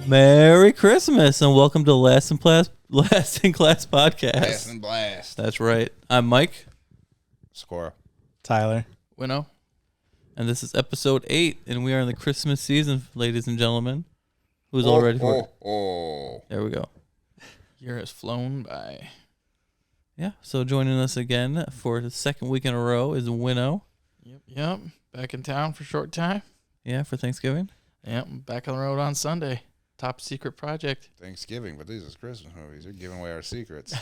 Merry Christmas and welcome to Last in Class Podcast. Last and Blast. That's right. I'm Mike. Sikora. Tyler. Winnow. And this is episode 8, and we are in the Christmas season, ladies and gentlemen. Who's all ready for it? There we go. Year has flown by. Yeah, so joining us again for the second week in a row is Winnow. Yep. Back in town for a short time. Yeah, for Thanksgiving. Yep. Back on the road on Sunday. Top secret project. Thanksgiving, but these are Christmas movies. You're giving away our secrets.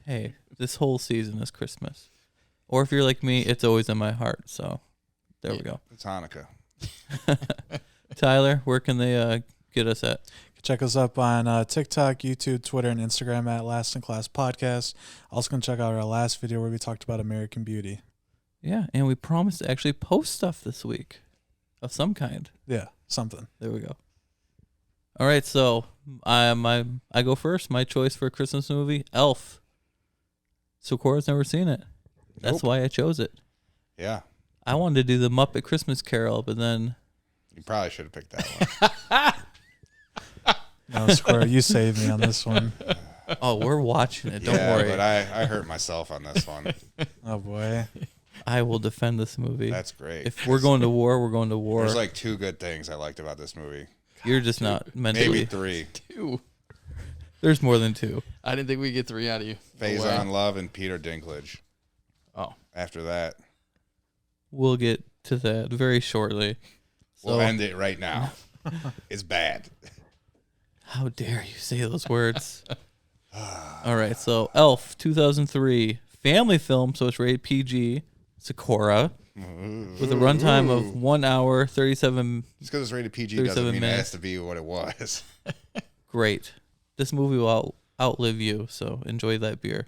Hey, this whole season is Christmas. Or if you're like me, it's always in my heart. So there we go. It's Hanukkah. Tyler, where can they get us at? Check us up on TikTok, YouTube, Twitter, and Instagram at Last in Class Podcast. Also going to check out our last video where we talked about American Beauty. Yeah, and we promised to actually post stuff this week of some kind. Yeah, something. There we go. All right, so I go first. My choice for a Christmas movie, Elf. Sikora's never seen it. That's why I chose it. Yeah. I wanted to do the Muppet Christmas Carol, but then... You probably should have picked that one. No, Sikora, you saved me on this one. Oh, we're watching it. Don't worry. But I hurt myself on this one. Oh, boy. I will defend this movie. That's great. If we're going to war, we're going to war. There's like 2 good things I liked about this movie. You're just not mentally. Maybe 3. 2. There's more than 2. I didn't think we'd get 3 out of you. Faison Love and Peter Dinklage. Oh. After that. We'll get to that very shortly. We'll end it right now. It's bad. How dare you say those words? All right, so Elf, 2003, family film, so it's rated PG. Sikora, with a runtime of 1 hour, 37. Just because it's rated PG doesn't mean minutes. it has to be what it was. Great. This movie will outlive you, so enjoy that beer.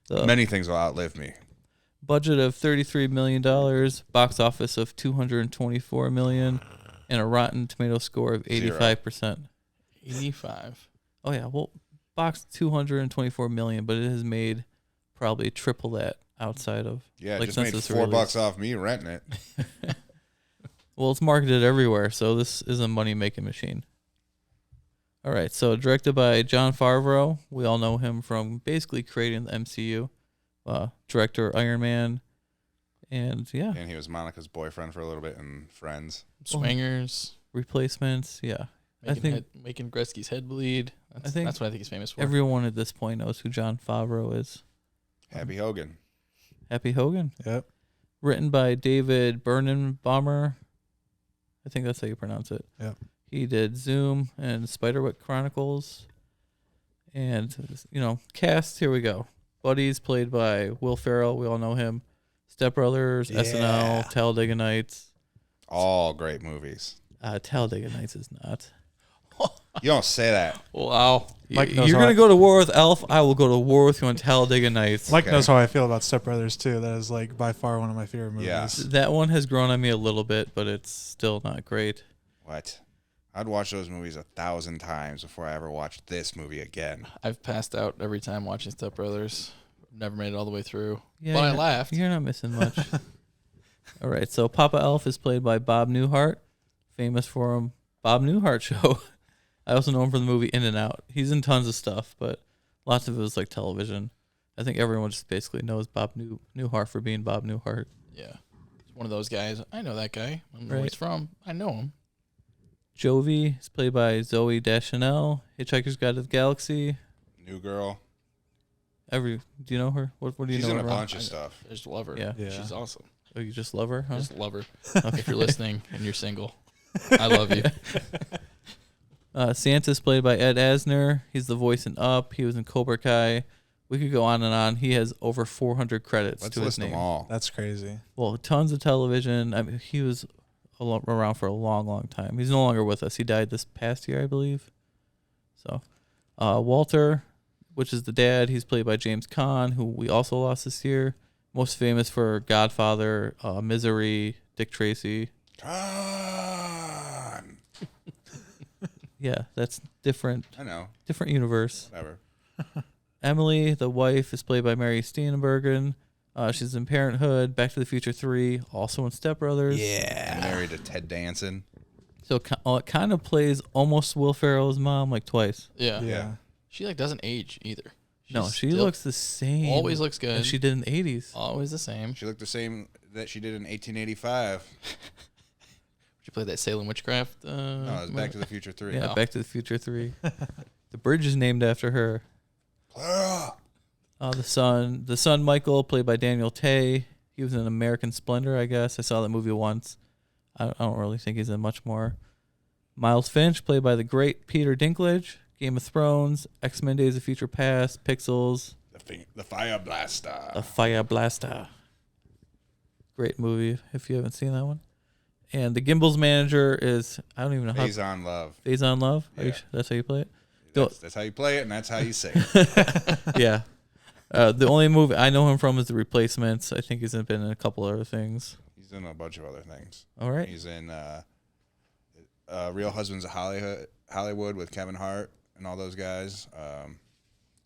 Many things will outlive me. Budget of $33 million, box office of $224 million, and a Rotten Tomato score of 85%. 85. Oh, yeah, well, box $224 million, but it has made probably triple that outside of... Yeah, like, just made $4 off me renting it. Well, it's marketed everywhere, so this is a money-making machine. All right, so directed by Jon Favreau. We all know him from basically creating the MCU. Director Iron Man. And, yeah. And he was Monica's boyfriend for a little bit in Friends. Swingers. Replacements, yeah. Making Gretzky's head bleed. That's what I think he's famous for. Everyone at this point knows who Jon Favreau is. Happy Hogan. Happy Hogan. Yep. Written by David Birnbaum. I think that's how you pronounce it. Yep. He did Zoom and Spiderwick Chronicles. And, cast, here we go. Buddies, played by Will Ferrell. We all know him. Step Brothers, Yeah. SNL, Talladega Nights. All great movies. Talladega Nights is not. You don't say that. Wow. Mike knows You're how going to go to war with Elf. I will go to war with you on Talladega Nights. Mike knows how I feel about Step Brothers, too. That is, like, by far one of my favorite movies. Yeah. That one has grown on me a little bit, but it's still not great. What? I'd watch those movies 1,000 times before I ever watched this movie again. I've passed out every time watching Step Brothers. Never made it all the way through. Yeah, But I laughed. You're not missing much. All right, so Papa Elf is played by Bob Newhart, famous for him. Bob Newhart Show. I also know him from the movie In and Out. He's in tons of stuff, but lots of it was like television. I think everyone just basically knows Bob Newhart for being Bob Newhart. Yeah. He's one of those guys. I know that guy. I don't know where Right. he's from. I know him. Jovi is played by Zooey Deschanel. Hitchhiker's Guide to the Galaxy. New Girl. Do you know her? What do you She's know in her a from? bunch of stuff. I just love her. Yeah. Yeah. She's awesome. Oh, you just love her, huh? Just love her. If you're listening and you're single, I love you. Santa's played by Ed Asner. He's the voice in Up. He was in Cobra Kai. We could go on and on. He has over 400 credits Let's to his list name. them all. That's crazy. Well, tons of television. I mean, he was around for a long, long time. He's no longer with us. He died this past year, I believe. So, Walter, which is the dad, he's played by James Caan, who we also lost this year. Most famous for Godfather, Misery, Dick Tracy. Con. Yeah, that's different. I know. Different universe. Whatever. Emily, the wife, is played by Mary Steenburgen. She's in Parenthood, Back to the Future 3, also in Step Brothers. Yeah. Married to Ted Danson. So it kind of plays almost Will Ferrell's mom like twice. Yeah. Yeah. She like doesn't age either. No, She's she still- looks the same. always looks good. as she did in the 80s. Always the same. She looked the same that she did in 1885. Did you play that Salem Witchcraft? No, it was Back to the Future 3. Yeah, Oh. Back to the Future 3. The bridge is named after her. Clara! The son Michael, played by Daniel Tay. He was in American Splendor, I guess. I saw that movie once. I don't really think he's in much more. Miles Finch, played by the great Peter Dinklage. Game of Thrones, X-Men Days of Future Past, Pixels, The Fire Blaster. The Fire Blaster. Great movie if you haven't seen that one. And the Gimbals manager is, I don't even know how. Days on Love. Days on Love? Yeah. That's how you play it? That's how you play it, and that's how you say it. Yeah. The only movie I know him from is The Replacements. I think he's been in a couple other things. He's in a bunch of other things. All right. He's in Real Husbands of Hollywood with Kevin Hart and all those guys.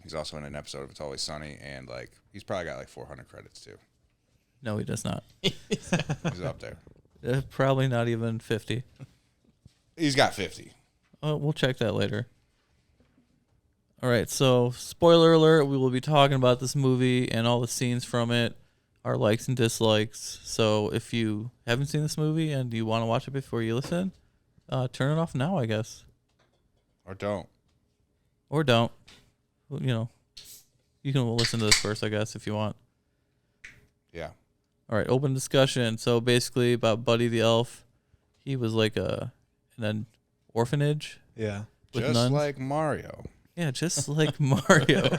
He's also in an episode of It's Always Sunny, and like he's probably got like 400 credits too. No, he does not. He's up there. Probably not even 50. He's got 50. Oh, we'll check that later. All right, so spoiler alert, we will be talking about this movie and all the scenes from it, our likes and dislikes. So if you haven't seen this movie and you want to watch it before you listen, turn it off now, I guess. Or don't. Or don't. You know, you can listen to this first, I guess, if you want. Yeah. All right, open discussion. So basically about Buddy the Elf. He was like in an orphanage. Yeah. With Just nuns. like Mario. Yeah, just like Mario.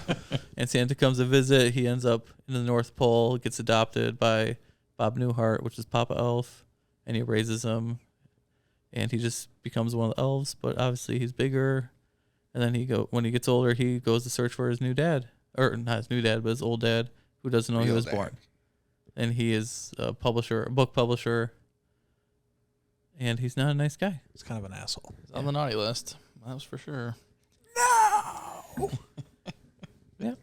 And Santa comes to visit. He ends up in the North Pole, gets adopted by Bob Newhart, which is Papa Elf, and he raises him. And he just becomes one of the elves, but obviously he's bigger. And then when he gets older, he goes to search for his new dad. Or not his new dad, but his old dad, who doesn't know he Real was dad. born. And he is a book publisher. And he's not a nice guy. He's kind of an asshole. He's on the naughty list. That was for sure. Yeah.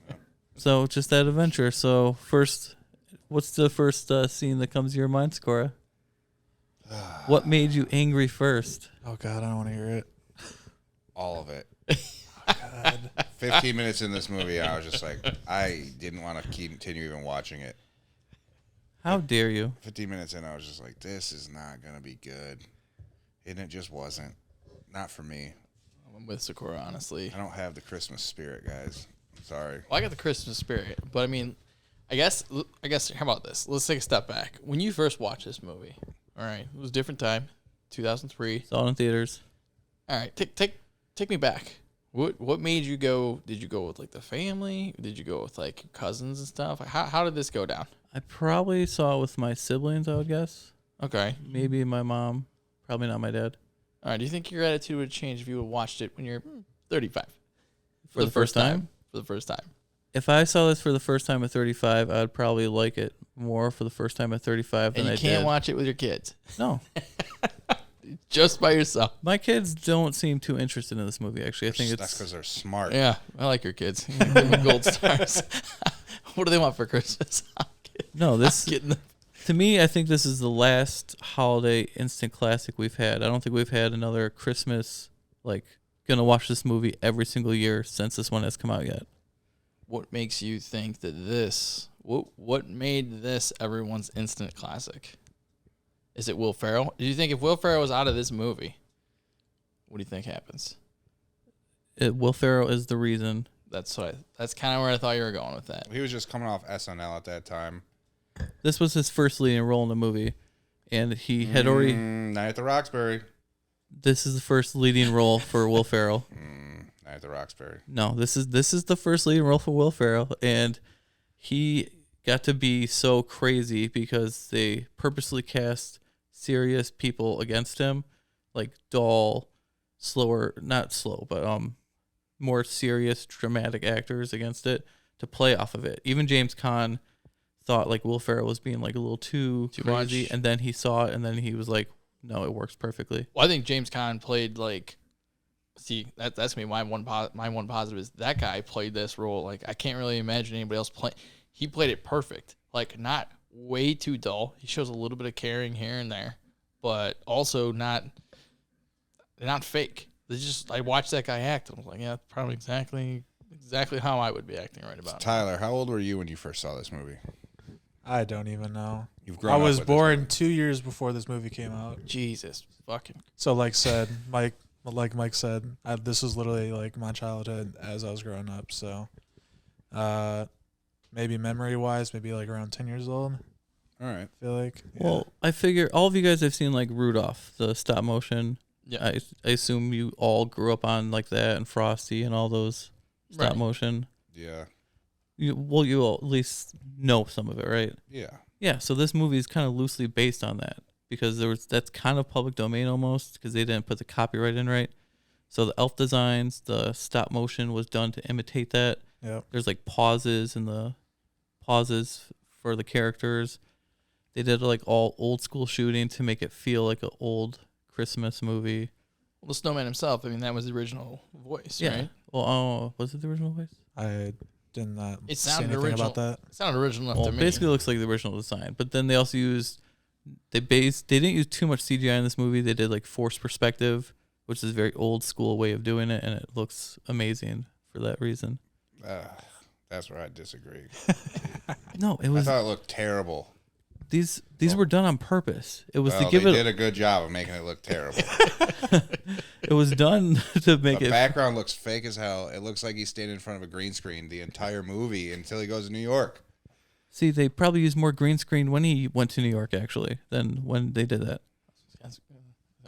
So just that adventure. So first, what's the first scene that comes to your mind, Sikora? What made you angry first? Oh God, I don't want to hear it. All of it. God. 15 minutes in this movie, I was just like, I didn't want to continue even watching it. How dare you? 15 minutes in, I was just like, this is not going to be good. And it just wasn't. Not for me. I'm with Sikora, honestly. I don't have the Christmas spirit, guys. I'm sorry. Well, I got the Christmas spirit, but I mean, I guess. How about this? Let's take a step back. When you first watched this movie, all right, it was a different time, 2003. Saw it in theaters. All right, take me back. What made you go? Did you go with like the family? Did you go with like cousins and stuff? How did this go down? I probably saw it with my siblings, I would guess. Okay. Maybe my mom. Probably not my dad. All right. Do you think your attitude would change if you would have watched it when you're 35? For the first time? For the first time. If I saw this for the first time at 35, I would probably like it more for the first time at 35 than And you I can't did. watch it with your kids. No. Just by yourself. My kids don't seem too interested in this movie, actually. I think That's it's... because they're smart. Yeah, I like your kids. Give them gold stars. What do they want for Christmas? No, this... Getting them. To me, I think this is the last holiday instant classic we've had. I don't think we've had another Christmas, like, gonna watch this movie every single year since this one has come out yet. What makes you think that this? What made this everyone's instant classic? Is it Will Ferrell? Do you think if Will Ferrell was out of this movie, what do you think happens? Will Ferrell is the reason. That's kind of where I thought you were going with that. He was just coming off SNL at that time. This was his first leading role in the movie, and he had already... Night at the Roxbury. This is the first leading role for Will Ferrell. Night at the Roxbury. No, this is the first leading role for Will Ferrell, and he got to be so crazy because they purposely cast serious people against him, like dull, slower, not slow, but more serious, dramatic actors against it to play off of it. Even James Caan thought like Will Ferrell was being like a little too crazy, much. and then he saw it, and then he was like, "No, it works perfectly." Well, I think James Caan played like. See, that's me. My one positive is that guy played this role like I can't really imagine anybody else play. He played it perfect. Like not way too dull. He shows a little bit of caring here and there, but also not They're not fake. They just I watched that guy act and I was like, yeah, probably exactly how I would be acting right about it. Tyler, how old were you when you first saw this movie? I don't even know. You've grown I up was with this born movie. 2 years before this movie came out. Jesus fucking. So like Mike said, this was literally like my childhood as I was growing up. So maybe memory wise, maybe like around 10 years old. All right. I feel like. Yeah. Well, I figure all of you guys have seen like Rudolph, the stop motion. Yeah. I assume you all grew up on like that and Frosty and all those stop Right. motion. Yeah. You all at least know some of it, right? Yeah. Yeah. So this movie is kind of loosely based on that because that's kind of public domain almost because they didn't put the copyright in right. So the elf designs, the stop motion was done to imitate that. Yep. There's like pauses for the characters. They did like all old school shooting to make it feel like an old Christmas movie. Well, the snowman himself, I mean, that was the original voice, right? Well, was it the original voice? I did not It see sounded anything original. about that. It sounded original enough Well, to me. basically, it looks like the original design. But then they also used they didn't use too much CGI in this movie. They did like forced perspective, which is a very old school way of doing it, and it looks amazing for that reason. That's where I disagree. No, it I was thought it looked terrible. these were done on purpose. It was Well, to give they it. did a good job of making it look terrible. It was done to make The it. background looks fake as hell. It looks like he's standing in front of a green screen the entire movie until he goes to New York. See, they probably used more green screen when he went to New York actually than when they did that.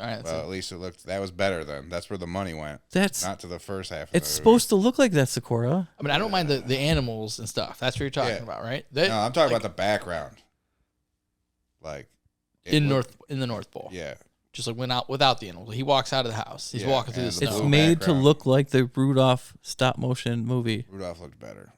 All right. Well, at least that was better then. That's where the money went. That's Not to the first half of it's the movie. supposed to look like that, Sikora. I mean, I don't mind the animals and stuff. That's what you're talking Yeah. about, right? No, I'm talking about the background. Like it in looked- the North Pole. Yeah. Just like without the animals. He walks out of the house. He's Yeah, walking through the and snow. It's blue made background. to look like the Rudolph stop motion movie. Rudolph looked better.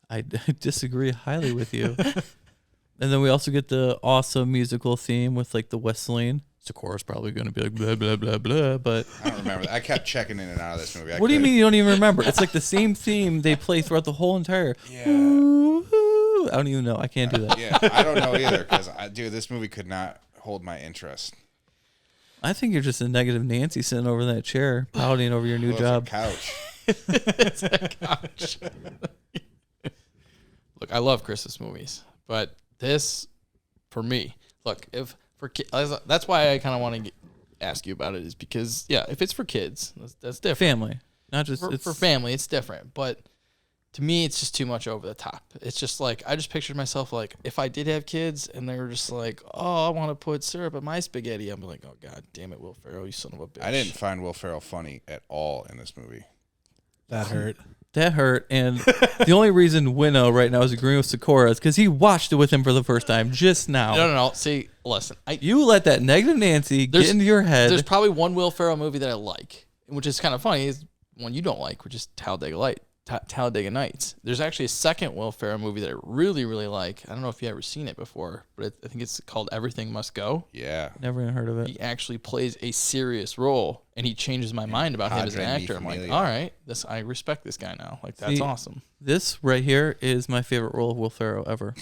I disagree highly with you. And then we also get the awesome musical theme with like the whistling. Sikora's probably going to be like blah blah blah blah. But I don't remember. I kept checking in and out of this movie. what do you mean you don't even remember? It's like the same theme they play throughout the whole entire. Yeah. Ooh, I don't even know. I can't do that. Yeah, I don't know either because dude, this movie could not hold my interest. I think you're just a negative Nancy sitting over in that chair, pouting over your new Well, it's a job. couch. It's a couch. Look, I love Christmas movies, but this, for me, look, if for kids, that's why I kind of want to ask you about it, is because if it's for kids, that's different. Family, not just For family, it's different, but to me, it's just too much over the top. It's just like I just pictured myself like if I did have kids and they were just like, oh, I want to put syrup in my spaghetti. I'm like, oh god damn it, Will Ferrell, you son of a bitch. I didn't find Will Ferrell funny at all in this movie. That hurt. That hurt, and the only reason Winnow right now is agreeing with Sikora is because he watched it with him for the first time just now. No. See, listen, You let that negative Nancy get into your head. There's probably one Will Ferrell movie that I like, which is kind of funny. Is one you don't like, which is Talladega Nights. There's actually a second Will Ferrell movie that I really, really like. I don't know if you've ever seen it before, but I think it's called Everything Must Go. Yeah. Never even heard of it. He actually plays a serious role, and he changes my mind about him as an Padre Mi actor. I'm like, Familia. all right, I respect this guy now. Like, that's See, awesome. This right here is my favorite role of Will Ferrell ever.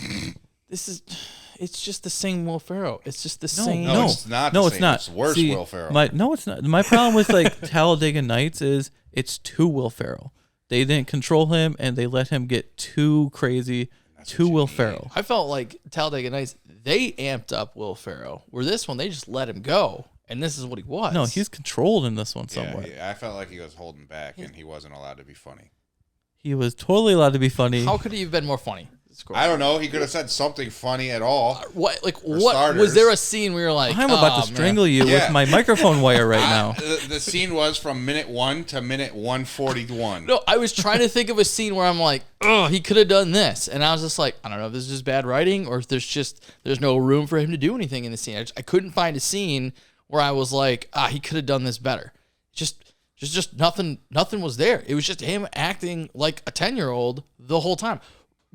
It's just the same Will Ferrell. It's just the No, same. No, it's not. No, the it's same. not. It's worse. See, Will Ferrell. No, it's not. My problem with like Talladega Nights is it's too Will Ferrell. They didn't control him, and they let him get too crazy. Too Will Ferrell. I felt like Talladega Nights, they amped up Will Ferrell. Where this one, they just let him go, and this is what he was. No, he's controlled in this one yeah, somewhat. I felt like he was holding back and he wasn't allowed to be funny. He was totally allowed to be funny. How could he have been more funny? I don't know. He could have said something funny at all. What? Like, what starters. was there a scene where you're like, I'm about "Oh, to strangle man." you Yeah. with my microphone wire right now. The scene was from minute 1 to minute 141. No, I was trying to think of a scene where I'm like, oh, he could have done this, and I was just like, I don't know if this is just bad writing or if there's no room for him to do anything in the scene. I couldn't find a scene where I was like, he could have done this better. Just nothing was there. It was just him acting like a 10-year-old the whole time.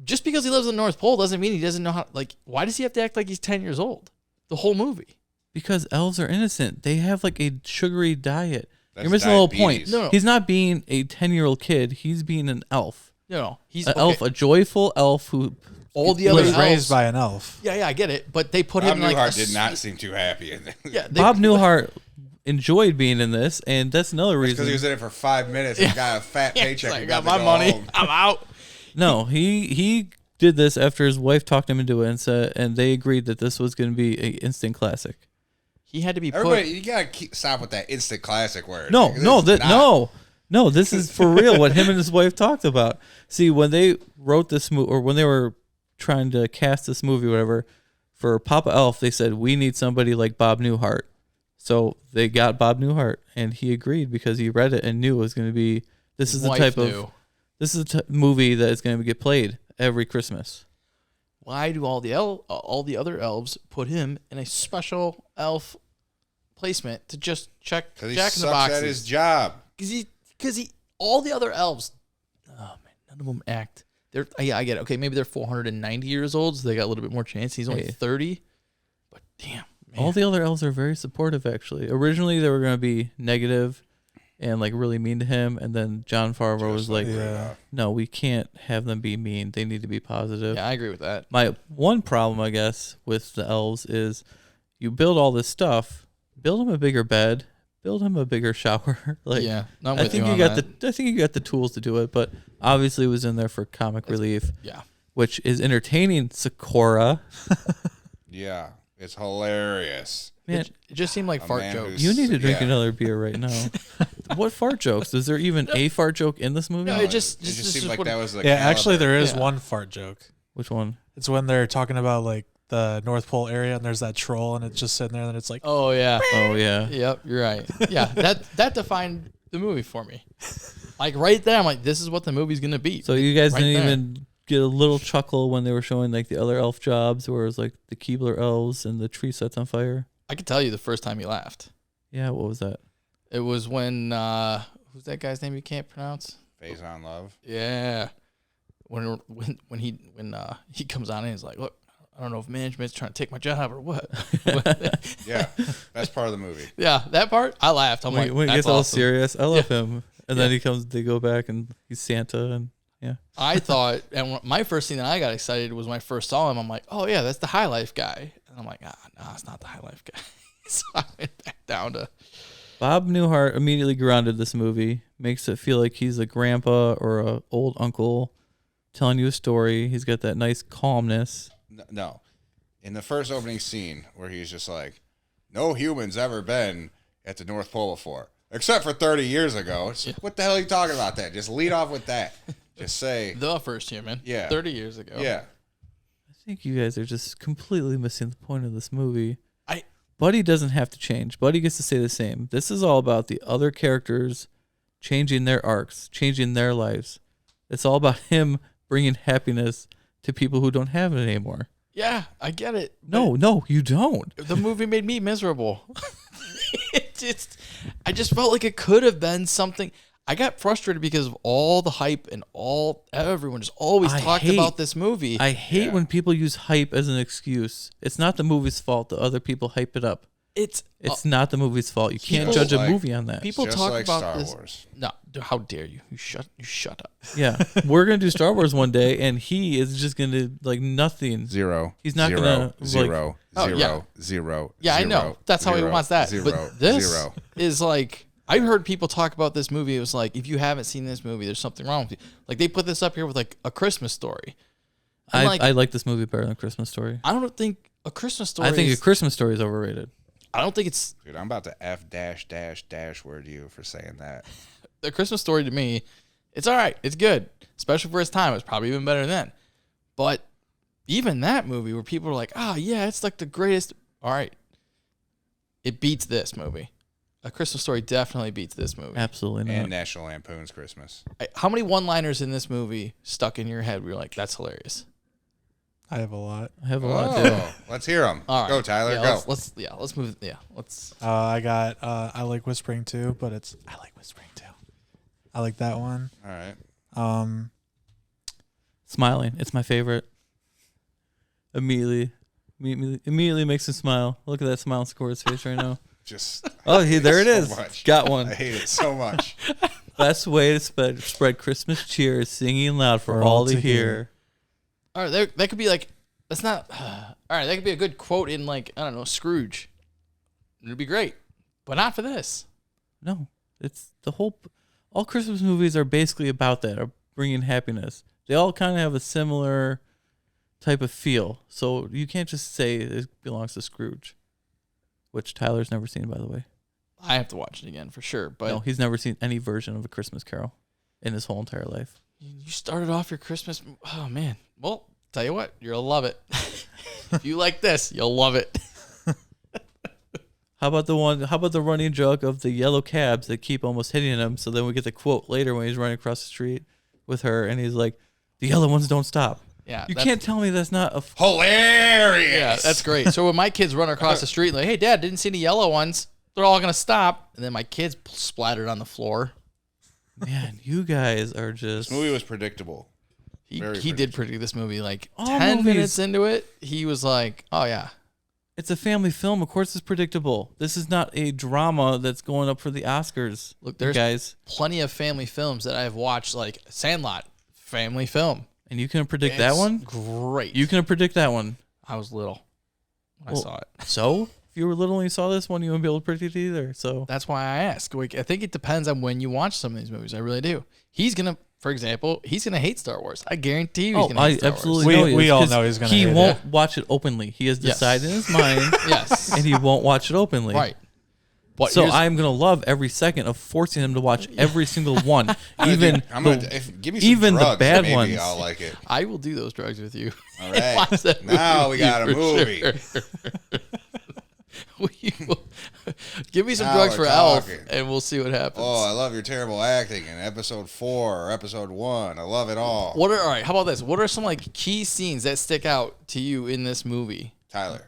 Just because he lives in the North Pole doesn't mean he doesn't know how. Like, why does he have to act like he's 10 years old the whole movie? Because elves are innocent. They have like a sugary diet. That's You're missing the whole point. diabetes. No. He's not being a 10-year-old kid. He's being an elf. No, he's An elf, a joyful elf who all the He other was elves. raised by an elf. Yeah, I get it, but they put Bob him like Newhart did not seem too happy. Yeah, Bob Newhart enjoyed being in this, and that's another Because reason. he was in it for 5 minutes and got a fat paycheck. Like, and got to my go money. home. I'm out. No, he did this after his wife talked him into it, and they agreed that this was going to be an instant classic. He had to be Everybody, put. you gotta stop with that instant classic word. No, Like, no, this is not- no. This is for real. What him and his wife talked about. See, when they wrote this movie, or when they were trying to cast this movie, whatever, for Papa Elf, they said we need somebody like Bob Newhart. So they got Bob Newhart, and he agreed because he read it and knew it was going to be. This is the Wife type knew. of. This is the movie that is going to get played every Christmas. Why do all the other elves put him in a special elf placement to just check Because he Jack in the sucks Boxes? at his job. Because all the other elves, oh man, none of them act. I get it. Okay, maybe they're 490 years old, so they got a little bit more chance. He's only Hey. 30, but damn, man. All the other elves are very supportive, actually. Originally, they were going to be negative and like really mean to him, and then John Favreau was like, Yeah. "No, we can't have them be mean. They need to be positive." Yeah, I agree with that. My one problem, I guess, with the elves is you build all this stuff, build him a bigger bed, build him a bigger shower. Like, Yeah, I'm I with think you you on got that. I think you got the tools to do it, but obviously it was in there for comic relief, Yeah, which is entertaining. Sikora, Yeah, it's hilarious. man, it just seemed like A fart man jokes. who's- you need to drink yeah. another beer right now. What fart jokes? Is there even a fart joke in this movie? No, it just It just this seemed is like what- that was like Yeah, actually, there is Yeah. one fart joke. Which one? It's when they're talking about like the North Pole area, and there's that troll, and it's just sitting there, and it's like, Oh yeah, Oh yeah. yep, you're right. Yeah, that defined the movie for me. Like right there, I'm like, this is what the movie's gonna be. So you guys Right didn't there. even get a little chuckle when they were showing like the other elf jobs, where it was like the Keebler elves and the tree sets on fire. I could tell you the first time he laughed. Yeah, what was that? It was when who's that guy's name you can't pronounce? Phase on love. Yeah, when he comes on and he's like, look, I don't know if management's trying to take my job or what. Yeah, best part of the movie. Yeah, that part I laughed. I'm When, like, when it that's gets all awesome. serious, I love him. And then he comes, they go back and he's Santa, and yeah. I thought, and my first thing that I got excited was when I first saw him. I'm like, oh yeah, that's the High Life guy. And I'm like, no, it's not the High Life guy. So I went back down to Bob Newhart immediately grounded this movie, makes it feel like he's a grandpa or a old uncle telling you a story. He's got that nice calmness. No, in the first opening scene where he's just like, no human's ever been at the North Pole before, except for 30 years ago. It's like, what the hell are you talking about that? Just lead off with that. Just say, the first human. Yeah. 30 years ago. yeah. I think you guys are just completely missing the point of this movie. I- Buddy doesn't have to change. Buddy gets to stay the same. This is all about the other characters changing their arcs, changing their lives. It's all about him bringing happiness to people who don't have it anymore. Yeah, I get it. No, you don't. The movie made me miserable. I just felt like it could have been something. I got frustrated because of all the hype and everyone just always I talked hate- about this movie. I hate Yeah. when people use hype as an excuse. It's not the movie's fault that other people hype it up. It's It's not the movie's fault. You can't People- judge a Like- movie on that. people Just talk like about Star this. Wars. No, how dare you? You shut up. Yeah, we're gonna do Star Wars one day, and he is just gonna like nothing. Zero. He's not zero, gonna, like- zero, Oh, zero, yeah. zero, Yeah, I know. zero, That's how he zero, wants that. Zero, But this zero. is like, I've heard people talk about this movie. It was like, if you haven't seen this movie, there's something wrong with you. Like they put this up here with like A Christmas Story. I'm I like this movie better than Christmas Story. I don't think A Christmas Story. I think is, A Christmas Story is overrated. I don't think it's Dude, I'm about to F dash dash dash word you for saying that. A Christmas Story to me. It's all right. It's good, especially for its time. It's probably even better then. But even that movie where people are like, "Oh yeah, it's like the greatest." All right, it beats this movie. A Christmas Story definitely beats this movie. Absolutely not. And National Lampoon's Christmas. How many one-liners in this movie stuck in your head where you're like, "That's hilarious"? I have a lot. I have a lot too. Oh, let's hear them. All right, Go, Tyler. Yeah, go. let's move. Yeah, let's. I got I like whispering too, but it's I like whispering too. I like that one. All right. Smiling. It's my favorite. Immediately makes him smile. Look at that smile on Sikora's face right now. Just. Oh, there it so is. much. Got one. I hate it so much. Best way to spread Christmas cheer is singing loud for all to hear. All right, that could be like. That's not. All right, that could be a good quote in like I don't know Scrooge. It'd be great. but not for this. No, it's the whole. All Christmas movies are basically about that, are bringing happiness. They all kind of have a similar type of feel. So you can't just say it belongs to Scrooge, which Tyler's never seen, by the way. I have to watch it again for sure. But No, he's never seen any version of A Christmas Carol in his whole entire life. you started off your Christmas. Oh man. Well, tell you what, you'll love it. If you like this, you'll love it. How about the running joke of the yellow cabs that keep almost hitting him? So then we get the quote later when he's running across the street with her, and he's like, "The yellow ones don't stop." Yeah, You can't tell me that's not a. Hilarious. Yeah, that's great. So when my kids run across the street, like, "Hey, Dad, didn't see any yellow ones," they're all gonna stop, and then my kids splattered on the floor. Man, you guys are This just. movie was predictable. He Very did predictable. predict this movie like All 10 movies- minutes into it. He was like, "Oh yeah." It's a family film. Of course, it's predictable. This is not a drama that's going up for the Oscars. Look, you there's guys, plenty of family films that I've watched, like Sandlot, family film. and you can predict that It's one. Great. You can predict that one. I was little when Well, I saw it. So, if you were little and you saw this one, you wouldn't be able to predict it either. So, That's why I ask. Like, I think it depends on when you watch some of these movies. I really do. For example, he's gonna hate Star Wars. I guarantee you he's gonna hate Star absolutely We- know he we is, all 'cause know he's gonna He hate it. won't watch it openly. He has Yes. decided in his mind, Wars. Yes. and he won't watch it openly. Right. But So here's- I'm gonna love every second of forcing him to watch every single one, even Give me some even the drugs, bad maybe ones. I'll like it. I will do those drugs with you. All Watch right. that movie Now we with got a you for movie. sure. We will- Give me some Now drugs we're for Elf, talking. and we'll see what happens. Oh, I love your terrible acting in episode 4 or episode 1. I love it all. All right? How about this? What are some like key scenes that stick out to you in this movie? Tyler.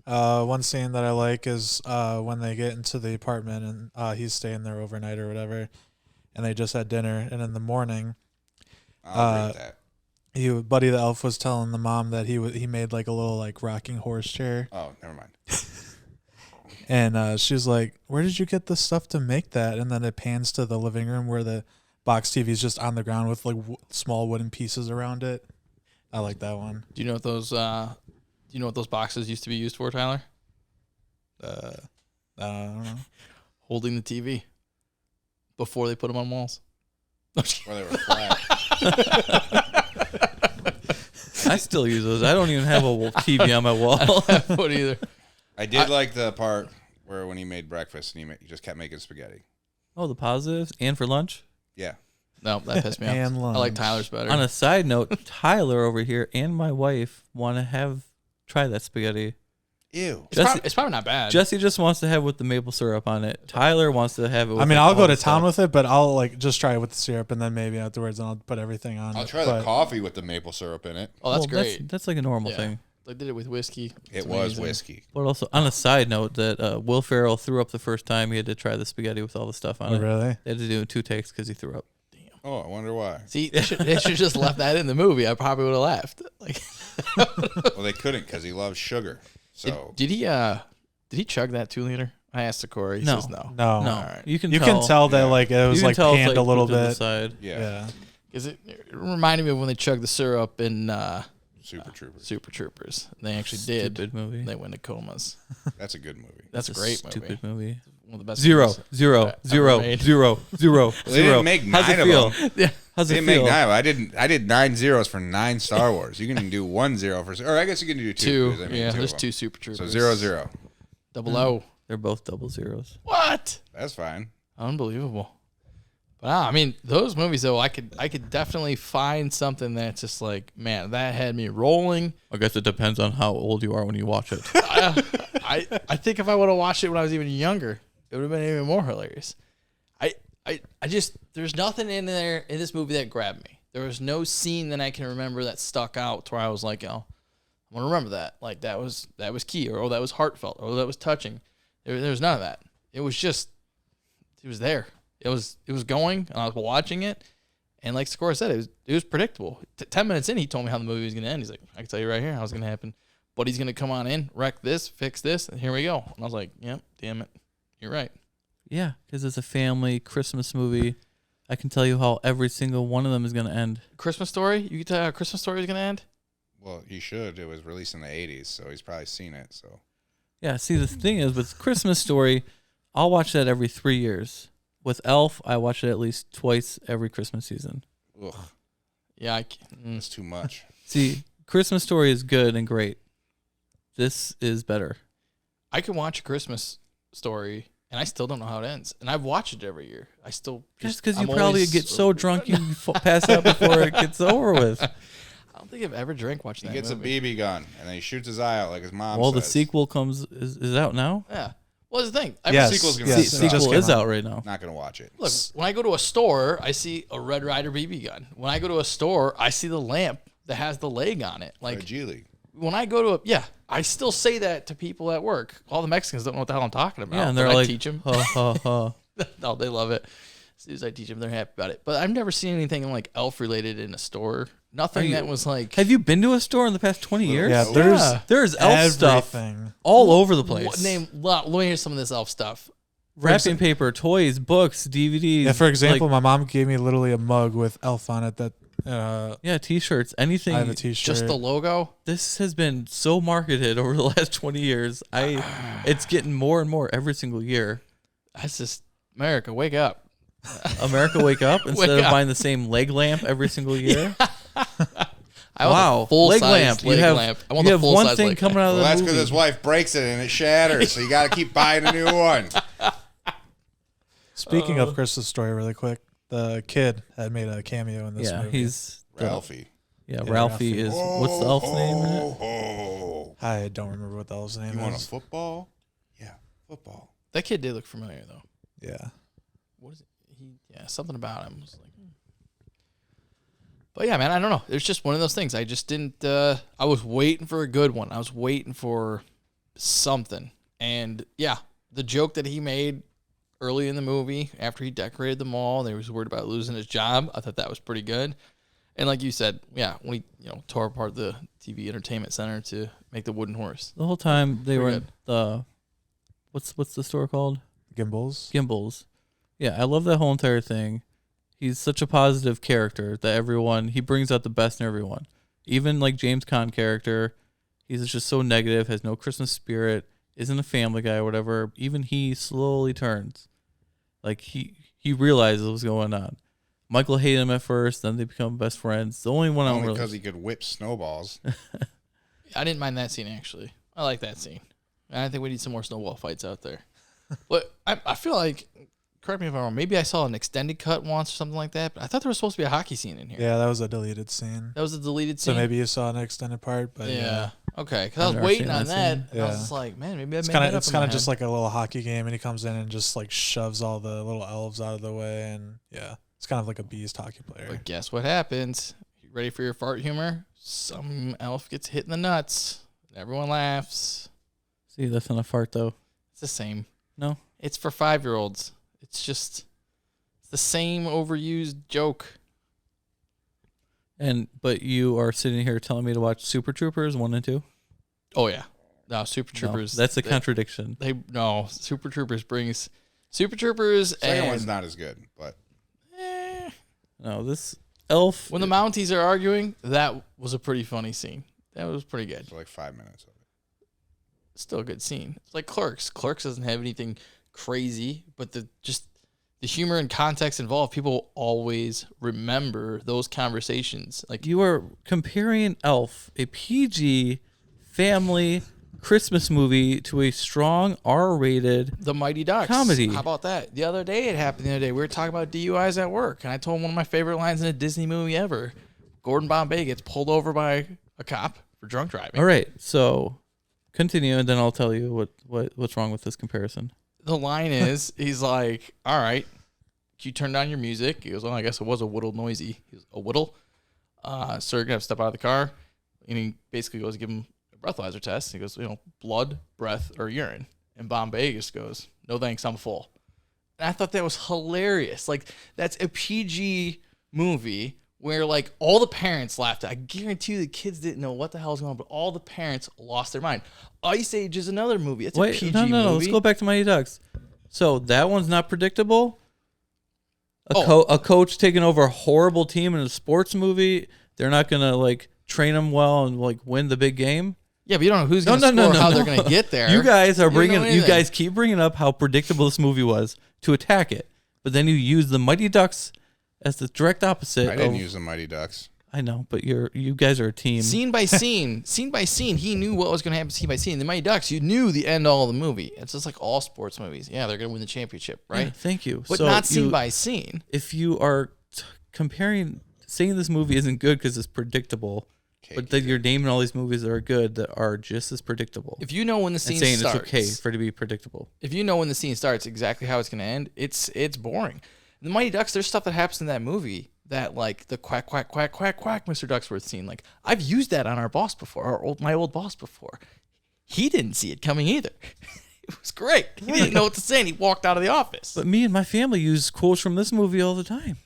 One scene that I like is when they get into the apartment and he's staying there overnight or whatever, and they just had dinner. And in the morning, I'll agree with that. Buddy the Elf was telling the mom that he made like a little like rocking horse chair, Oh, never mind. and she was like, "Where did you get the stuff to make that?" And then it pans to the living room where the box TV is just on the ground with like small wooden pieces around it. I like that one. Do you know what those? Do you know what those boxes used to be used for, Tyler? I don't know. Holding the TV before they put them on walls. No, I'm just kidding. Where they were flat. I still use those. I don't even have a TV on my wall. What either? I did like the part where when he made breakfast and he just kept making spaghetti. Oh, the positives and for lunch. Yeah. No, that pissed me off. And I like lunch. Tyler's better. On a side note, Tyler over here and my wife want to try that spaghetti. Ew. It's probably not bad. Jesse just wants to have it with the maple syrup on it. Tyler wants to have it with I mean, like, I'll all go the to town stuff. with it, but I'll like just try it with the syrup, and then maybe afterwards I'll put everything on. I'll it. try But the coffee with the maple syrup in it. Oh, that's Well, great. That's like a normal Yeah. thing. They did it with whiskey. It's It was amazing. whiskey. But also, on a side note, that Will Ferrell threw up the first time he had to try the spaghetti with all the stuff on Oh, it. really? They had to do it in 2 takes because he threw up. Oh, I wonder why. See, they should just left that in the movie. I probably would have laughed. Like, Well, they couldn't because he loves sugar. So did he chug that 2 liter? I asked Sikora. He No. says no. No. No, Alright. you can You tell. can tell that Yeah. like it You was can like tell it's, panned a little put to the bit. side. yeah, Yeah. Because it reminded me of when they chugged the syrup in Super Troopers. Super Troopers. They actually did. Stupid movie. They went to comas. That's a good movie. That's a great stupid movie. movie. One of the best. Zero, movies. zero, ever zero, made. zero, zero, They zero. didn't make How's 9 it of feel? them. Yeah. How's They it didn't make feel? 9. I did 9 zeros for 9 Star Wars. You can do 1 0 for, or I guess you can do 2. 'cause they made Yeah, 2 there's of 2 them. Super Troopers. So 0 0. Double O. They're both double zeros. What? That's fine. Unbelievable. But I mean, those movies though, I could definitely find something that's just like, man, that had me rolling. I guess it depends on how old you are when you watch it. I think if I would have watched it when I was even younger, it would have been even more hilarious. I just there's nothing in there in this movie that grabbed me. There was no scene that I can remember that stuck out to where I was like, oh, I'm gonna remember that. Like that was key, or oh, that was heartfelt, or that was touching. There was none of that. It was just it was there. It was going, and I was watching it, and like Sikora said, it was predictable. 10 minutes in, he told me how the movie was gonna end. He's like, I can tell you right here how it's gonna happen. But he's gonna come on in, wreck this, fix this, and here we go. And I was like, yep, damn it, you're right. Yeah, because it's a family Christmas movie. I can tell you how every single one of them is going to end. Christmas Story? You can tell how Christmas Story is gonna end? Well, he should. It was released in the 80s, so he's probably seen it. So Yeah, see, the thing is with Christmas Story, I'll watch that every 3 years. With Elf, I watch it at least twice every Christmas season. Ugh, Yeah, that's too much. See, Christmas Story is good and great. This is better. I can watch a Christmas Story, and I still don't know how it ends. And I've watched it every year. I still Just because you I'm probably always- get so drunk you pass out before it gets over with. I don't think I've ever drank watching He that gets a movie. BB gun and then he shoots his eye out like his mom. Well, the says. sequel is out now. Yeah. Well, that's the thing. Yes. sequel's gonna yes, suck. it just Sequel came is out right now. Not gonna watch it. Look, when I go to a store, I see a Red Ryder BB gun. When I go to a store, I see the lamp that has the leg on it. Like Like G League. when I go to I still say that to people at work. All the Mexicans don't know what the hell I'm talking about. Yeah, and but they're I like, teach them. ha ha ha. No, they love it. As soon as I teach them, they're happy about it. But I've never seen anything like elf related in a store. Nothing that was like. Have you been to a store in the past 20 years? Yeah, There's elf stuff everything. all over the place. Let me hear some of this elf stuff. Wrapping paper, toys, books, DVDs. Yeah, for example, like, my mom gave me literally a mug with Elf on it that yeah, T-shirts, anything. I have a T-shirt. Just the logo. This has been so marketed over the last 20 years. It's getting more and more every single year. That's just America. Wake up. America, wake up instead Wake of up. buying the same leg lamp every single year. I want Wow, a full leg size lamp. leg You have lamp. I want you the have full one size thing leg coming lamp. out of Well, the that's movie. because his wife breaks it and it shatters. So you got to keep buying a new one. Speaking of Christmas Story, really quick, the kid had made a cameo in this Yeah, movie. he's Ralphie. yeah. Yeah, Ralphie Ralphie. is what's the elf's name in it? Oh, I don't remember what the elf's name you want a is. football? Yeah, football. That kid did look familiar though. Yeah, What is it? Something about him was like. But yeah, man, I don't know. It's just one of those things. I just didn't. I was waiting for a good one. I was waiting for something, and yeah, the joke that he made early in the movie after he decorated the mall, and he was worried about losing his job. I thought that was pretty good. And like you said, yeah, when he tore apart the TV entertainment center to make the wooden horse. The whole time they were Pretty in the what's the store called? Gimbals. Gimbals. Yeah, I love that whole entire thing. He's such a positive character that he brings out the best in everyone. Even like James Caan character, he's just so negative, has no Christmas spirit, isn't a family guy or whatever. Even he slowly turns. Like he realizes what's going on. Michael hated him at first, then they become best friends. The only one I don't Only really because he could whip snowballs. I didn't mind that scene actually. I like that scene. I think we need some more snowball fights out there. But I feel like, correct me if I'm wrong, maybe I saw an extended cut once or something like that, but I thought there was supposed to be a hockey scene in here. Yeah, that was a deleted scene. That was a deleted So scene? maybe you saw an extended part, but Yeah. Okay, because I I've was never waiting seen on that that, scene. and I was Yeah. just like, man, maybe I It's made kind that of up it's in kind my of just head. like a little hockey game, and he comes in and just like shoves all the little elves out of the way, and yeah, it's kind of like a beast hockey player. But guess what happens? You ready for your fart humor? Some elf gets hit in the nuts. And everyone laughs. see. That's not a fart though. It's the same. No. It's for 5-year-olds. It's the same overused joke. But you are sitting here telling me to watch Super Troopers 1 and 2. Oh yeah, no, Super No, Troopers. that's a they- contradiction. Super Troopers brings Super Troopers Second and one's not as good, but eh, No, this elf. when the Mounties are arguing, that was a pretty funny scene. That was pretty good. for like 5 minutes of it. Still a good scene. It's like Clerks. Clerks doesn't have anything crazy, but the humor and context involved, people will always remember those conversations. Like You are comparing Elf, a PG family Christmas movie, to a strong R-rated. The Mighty Ducks. Comedy. How about that? The other day, it happened the other day. We were talking about DUIs at work, and I told him one of my favorite lines in a Disney movie ever. Gordon Bombay gets pulled over by a cop for drunk driving. All right, so continue, and then I'll tell you what's wrong with this comparison. The line is, he's like, all right, can you turn down your music? He goes, well, I guess it was a whittle noisy. He goes, a whittle? Sir, you're going to have to step out of the car. And he basically goes to give him a breathalyzer test. He goes, blood, breath, or urine. And Bombay just goes, no thanks, I'm full. And I thought that was hilarious. Like, that's a PG movie where, like, all the parents laughed. I guarantee you the kids didn't know what the hell was going on, but all the parents lost their mind. Ice Age is another movie. It's a PG movie. No. Let's go back to Mighty Ducks. So that one's not predictable. A coach taking over a horrible team in a sports movie. They're not gonna like train them well and like win the big game. Yeah, but you don't know who's going to score, how they're going to get there. You guys are don't know you anything. guys keep bringing up how predictable this movie was to attack it, but then you use the Mighty Ducks as the direct opposite. I didn't use the Mighty Ducks. I know, but you guys are a team. Scene by scene, he knew what was going to happen scene by scene. The Mighty Ducks, you knew the end all of the movie. It's just like all sports movies. Yeah, they're going to win the championship, right? Yeah, thank you. But not scene by scene. If you are saying this movie isn't good because it's predictable, but then you're naming all these movies that are good that are just as predictable. If you know when the scene saying starts, it's okay for it to be predictable. If you know when the scene starts exactly how it's going to end, it's boring. The Mighty Ducks, there's stuff that happens in that movie that, like, the quack, quack, quack, quack, quack, Mr. Ducksworth scene. Like, I've used that on our boss before, my old boss before. He didn't see it coming either. It was great. He didn't know what to say, and he walked out of the office. But me and my family use quotes from this movie all the time.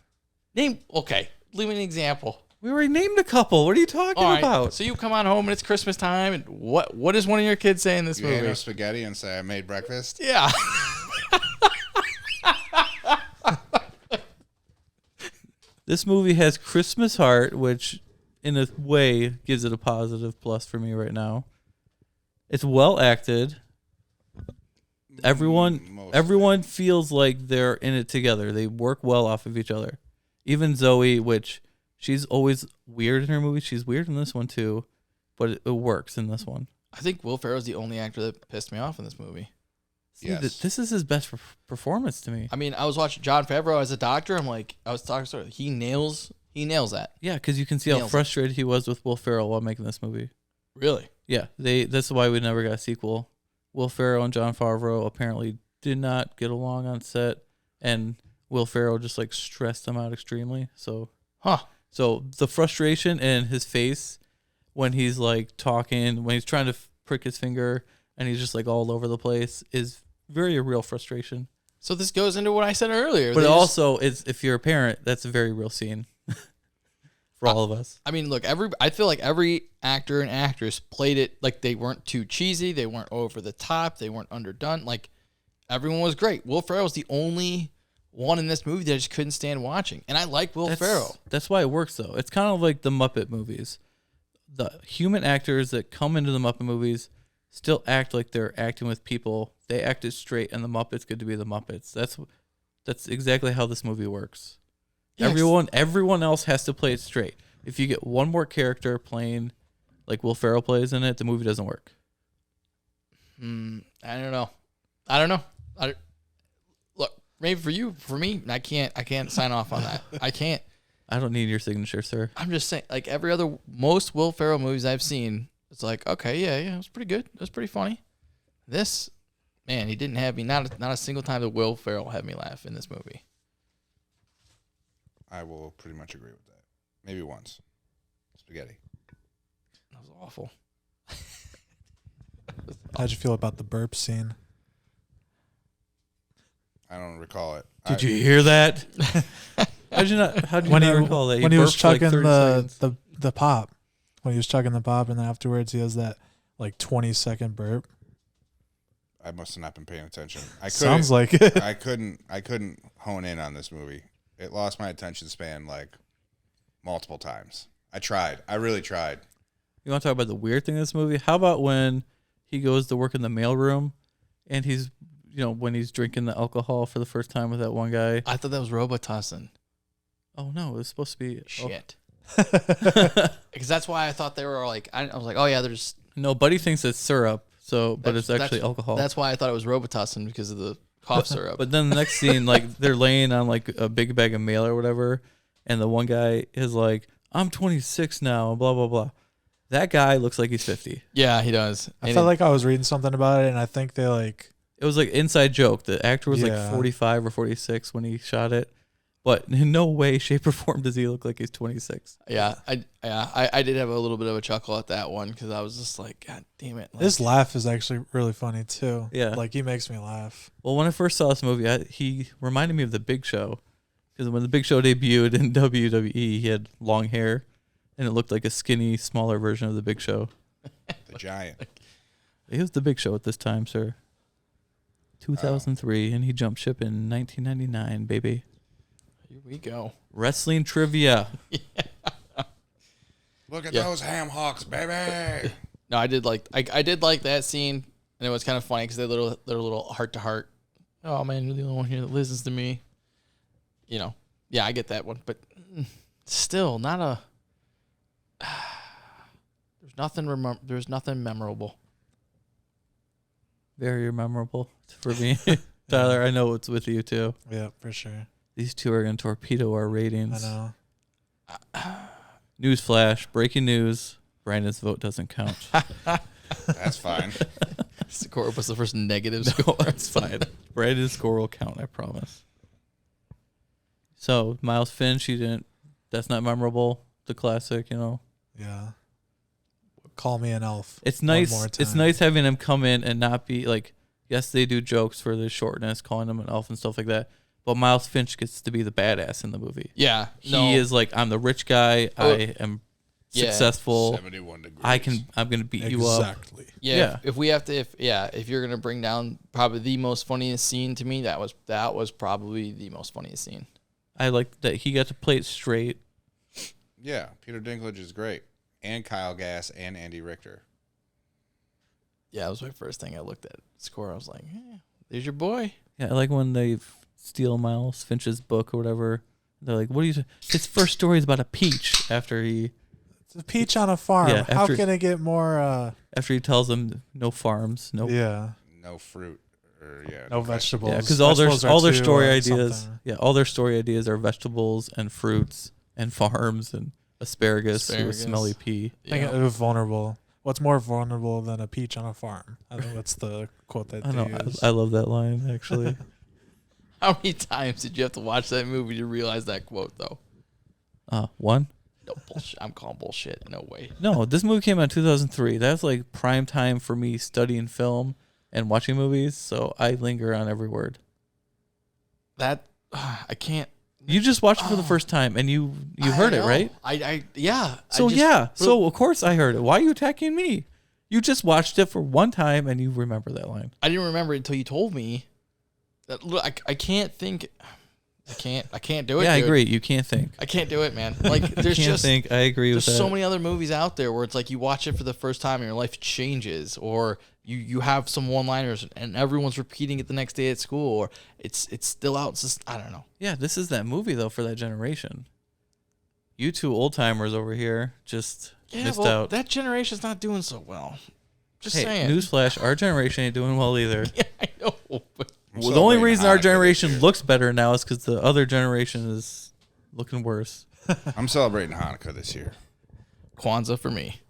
Okay, leave me an example. We already named a couple. What are you talking about? So you come on home and it's Christmas time, and what does one of your kids say in this movie? You hand spaghetti and say, I made breakfast? Yeah. This movie has Christmas Heart, which in a way gives it a positive plus for me right now. It's well acted. Everyone feels like they're in it together. They work well off of each other. Even Zoe, which she's always weird in her movies. She's weird in this one too, but it works in this one. I think Will Ferrell's the only actor that pissed me off in this movie. See, Yes. this is his best performance to me. I mean, I was watching Jon Favreau as a doctor. He nails that. Yeah, because you can see how frustrated he was with Will Ferrell while making this movie. Really? Yeah, that's why we never got a sequel. Will Ferrell and Jon Favreau apparently did not get along on set, and Will Ferrell just like stressed him out extremely. So the frustration in his face when he's like talking, when he's trying to prick his finger, and he's just like all over the place is very real frustration. So this goes into what I said earlier. But also, if you're a parent, that's a very real scene for all of us. I mean, look, I feel like every actor and actress played it like they weren't too cheesy, they weren't over the top, they weren't underdone. Like, everyone was great. Will Ferrell was the only one in this movie that I just couldn't stand watching, and I like Will Ferrell. That's why it works, though. It's kind of like the Muppet movies. The human actors that come into the Muppet movies still act like they're acting with people. They acted straight, and the Muppets get to be the Muppets. That's exactly how this movie works. Yeah, everyone else has to play it straight. If you get one more character playing like Will Ferrell plays in it, the movie doesn't work. I don't know. Look, maybe for you, for me, I can't sign off on that. I can't. I don't need your signature, sir. I'm just saying, like most Will Ferrell movies I've seen, it's like, okay, yeah, it was pretty good. It was pretty funny. This, man, he didn't have me. Not a single time that Will Ferrell had me laugh in this movie. I will pretty much agree with that. Maybe once. Spaghetti. That was awful. How'd you feel about the burp scene? I don't recall it. Did you hear that? How'd you not recall that? When he was burped for like chugging 30 seconds. the pop. When he was chugging the pop, and then afterwards he has that like 20-second burp. I must have not been paying attention. Sounds like it. I couldn't hone in on this movie. It lost my attention span like multiple times. I tried. I really tried. You want to talk about the weird thing in this movie? How about when he goes to work in the mailroom and he's, when he's drinking the alcohol for the first time with that one guy? I thought that was Robitussin. Oh, no. It was supposed to be... Shit. Because that's why I thought they were like... I was like, oh, yeah, there's... No, Buddy thinks it's syrup, but it's actually alcohol. That's why I thought it was Robitussin, because of the cough syrup. But then the next scene, like, they're laying on, like, a big bag of mail or whatever, and the one guy is like, I'm 26 now, blah, blah, blah. That guy looks like he's 50. Yeah, he does. I felt like I was reading something about it, and I think they like... It was like inside joke. The actor was like 45 or 46 when he shot it. But in no way, shape, or form does he look like he's 26. Yeah, I did have a little bit of a chuckle at that one, because I was just like, God damn it. Like, his laugh is actually really funny, too. Yeah. Like, he makes me laugh. Well, when I first saw this movie, he reminded me of The Big Show. Because when The Big Show debuted in WWE, he had long hair. And it looked like a skinny, smaller version of The Big Show. The Giant. He was The Big Show at this time, sir. 2003, and he jumped ship in 1999, baby. Here we go. Wrestling trivia. Look at those ham hocks, baby. No, I did like that scene, and it was kind of funny because they're little heart to heart. Oh man, you're the only one here that listens to me. You know, yeah, I get that one, but still not a. There's nothing memorable. Very memorable for me. Tyler, I know it's with you too. Yeah, for sure. These two are going to torpedo our I ratings. know. Newsflash, breaking news. Brandon's vote doesn't count. That's fine. Sikora was the first negative score. It's fine. Brandon's score will count, I promise. So, Miles Finch, that's not memorable. The classic, you know. Yeah. Call me an elf. It's one nice. more It's time. nice having him come in and not be like, yes, they do jokes for the shortness, calling him an elf and stuff like that. But Miles Finch gets to be the badass in the movie. Yeah, He is like, I'm the rich guy. I am successful. 71 degrees. I'm gonna beat you up. Exactly. Yeah. If we have to, if you're gonna bring down probably the most funniest scene to me, that was probably the most funniest scene. I like that he got to play it straight. Yeah, Peter Dinklage is great. And Kyle Gass and Andy Richter. Yeah, that was my first thing I looked at. Score, I was like, there's your boy. Yeah, I like when they steal Miles Finch's book or whatever. They're like, "What do you?" His first story is about a peach. After he It's a peach on a farm. Yeah, How after- can it get more? after he tells them no farms, no Yeah. No fruit. Or, No vegetables. yeah, because all their Vegetables are story two, ideas, something. yeah, all their story ideas are vegetables and fruits and farms and asparagus with smelly pea. I think it was vulnerable. What's more vulnerable than a peach on a farm? I think that's the quote that I they know. use. I love that line actually. How many times did you have to watch that movie to realize that quote, though? One. No bullshit. I'm calling bullshit. No way. No, this movie came out in 2003. That's like prime time for me studying film and watching movies. So I linger on every word. That I can't. You just watched it for the first time and you heard it, know. right? Yeah. So so of course I heard it. Why are you attacking me? You just watched it for one time and you remember that line. I didn't remember it until you told me. That look, I can't think. I can't do it. Yeah, I dude. agree. You can't think. I can't do it, man. Like there's Can't just think. I agree with there's that. so many other movies out there where it's like you watch it for the first time and your life changes, or you have some one-liners and everyone's repeating it the next day at school, or it's still out. It's just I don't know. Yeah, this is that movie though for that generation. You two old timers over here just missed out. That generation's not doing so well. Just Hey, saying. newsflash: our generation ain't doing well either. Yeah, I know. But Well, the only celebrating reason our Hanukkah generation this year. looks better now is because the other generation is looking worse. I'm celebrating Hanukkah this year. Kwanzaa for me.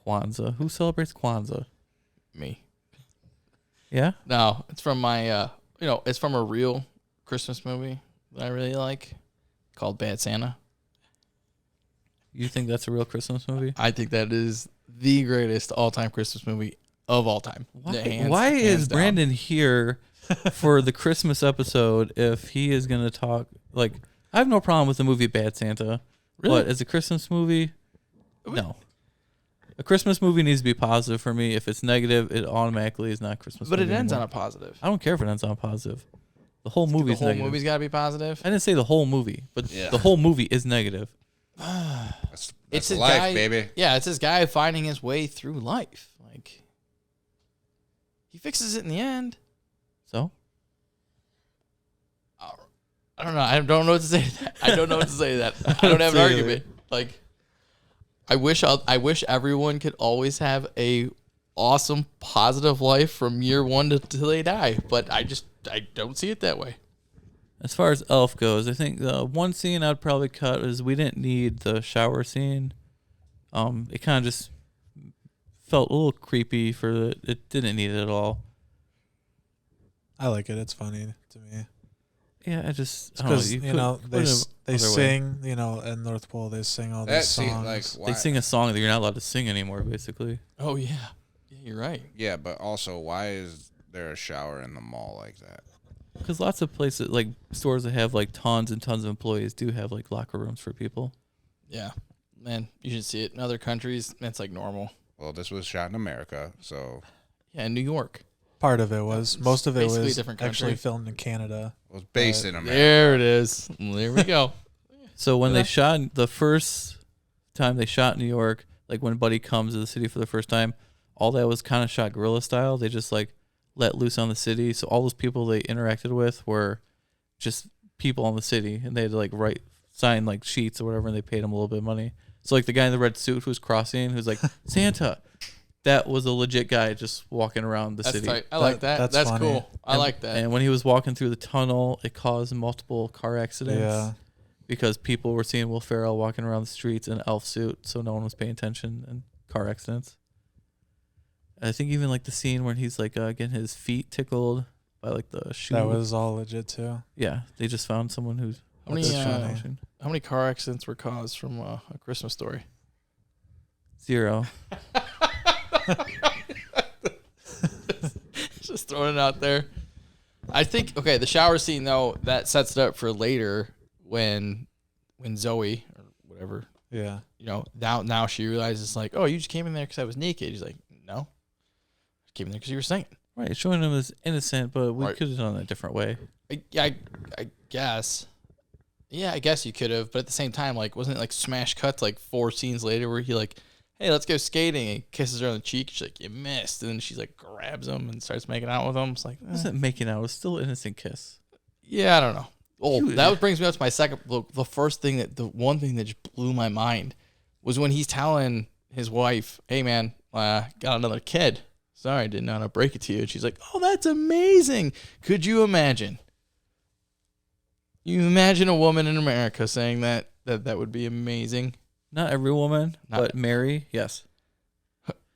Kwanzaa. Who celebrates Kwanzaa? Me. Yeah? No, it's from my it's from a real Christmas movie that I really like called Bad Santa. You think that's a real Christmas movie? I think that is the greatest all-time Christmas movie of all time. Why is hands down. Brandon here for the Christmas episode if he is going to talk? Like, I have no problem with the movie Bad Santa. Really? But as a Christmas movie, no. A Christmas movie needs to be positive for me. If it's negative, it automatically is not a Christmas But movie it ends anymore. on a positive. I don't care if it ends on a positive. The whole movie's The whole negative. movie's got to be positive. I didn't say the whole movie, but Yeah. the whole movie is negative. That's It's his life, guy, baby. Yeah, it's this guy finding his way through life. Like he fixes it in the end. So? I don't know. I don't know what to say to that. I don't know what to say to that. I don't have an Say it. argument. Like I wish everyone could always have a awesome positive life from year one till they die, but I don't see it that way. As far as Elf goes, I think the one scene I'd probably cut is we didn't need the shower scene. It kind of just felt a little creepy it didn't need it at all. I like it. It's funny to me. Yeah, I just Because you they put it another way. sing, at North Pole they sing all That these scene, songs. like, why? They sing a song that you're not allowed to sing anymore, basically. Oh yeah, you're right. Yeah, but also, why is there a shower in the mall like that? Because lots of places, like stores that have like tons and tons of employees, do have like locker rooms for people. Yeah, man, you should see it in other countries. It's like normal. Well, this was shot in America, so Yeah, in New York. Part of it was. Most of it basically a was different actually country. filmed in Canada. it was based in America. There it is. There we go. So when they shot the first time they shot in New York, like when Buddy comes to the city for the first time, all that was kind of shot guerrilla style. They just like let loose on the city. So all those people they interacted with were just people in the city, and they had to like sign like sheets or whatever, and they paid them a little bit of money. So like the guy in the red suit who's crossing, who's like Santa, that was a legit guy just walking around the city. Tight. I like that. That's cool. I like that. And when he was walking through the tunnel, it caused multiple car accidents. Yeah. Because people were seeing Will Ferrell walking around the streets in an elf suit, so no one was paying attention, and car accidents. I think even like the scene where he's like getting his feet tickled by like the shoe. That was all legit too. Yeah, they just found someone who's. How many car accidents were caused from A Christmas Story? 0. Just throwing it out there. I think the shower scene though, that sets it up for later when Zoe or whatever, Yeah. now she realizes like, oh, you just came in there because I was naked. He's like, no, I came in there because you were singing. Right, showing him as innocent, but we Right. could have done it a different way. I guess. Yeah, I guess you could have, but at the same time, like, wasn't it like smash cuts like 4 scenes later where he like, hey, let's go skating, and he kisses her on the cheek. She's like, you missed, and then she's like grabs him and starts making out with him. It's like, It wasn't making out; it was still an innocent kiss. yeah, I don't know. Oh, that brings me up to my second. The first thing the one thing that just blew my mind was when he's telling his wife, "Hey, man, got another kid. Sorry, didn't know how to break it to you." And she's like, "Oh, that's amazing. Could you imagine? You imagine a woman in America saying that would be amazing." Not every woman, but Mary, yes.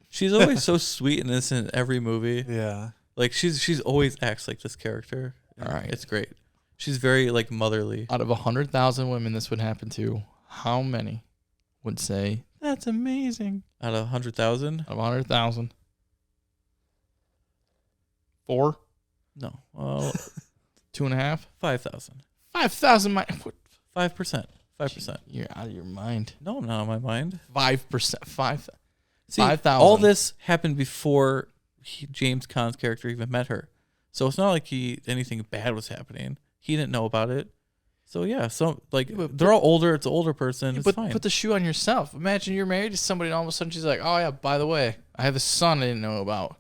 She's always so sweet and innocent in every movie. Yeah. Like she's always acts like this character. All right. It's great. She's very like motherly. Out of 100,000 women this would happen to, how many would say that's amazing? Out of 100,000? Out of 100,000, 4, No. 2.5, 5,000. 5,000. 5%. 5%. You're out of your mind. No, I'm not on my mind. 5%. 5. See, 5,000. all this happened before James Caan's character even met her. So it's not like anything bad was happening. He didn't know about it. So yeah, they're all older. It's an older person. It's fine. Put the shoe on yourself. Imagine you're married to somebody and all of a sudden she's like, oh yeah, by the way, I have a son I didn't know about.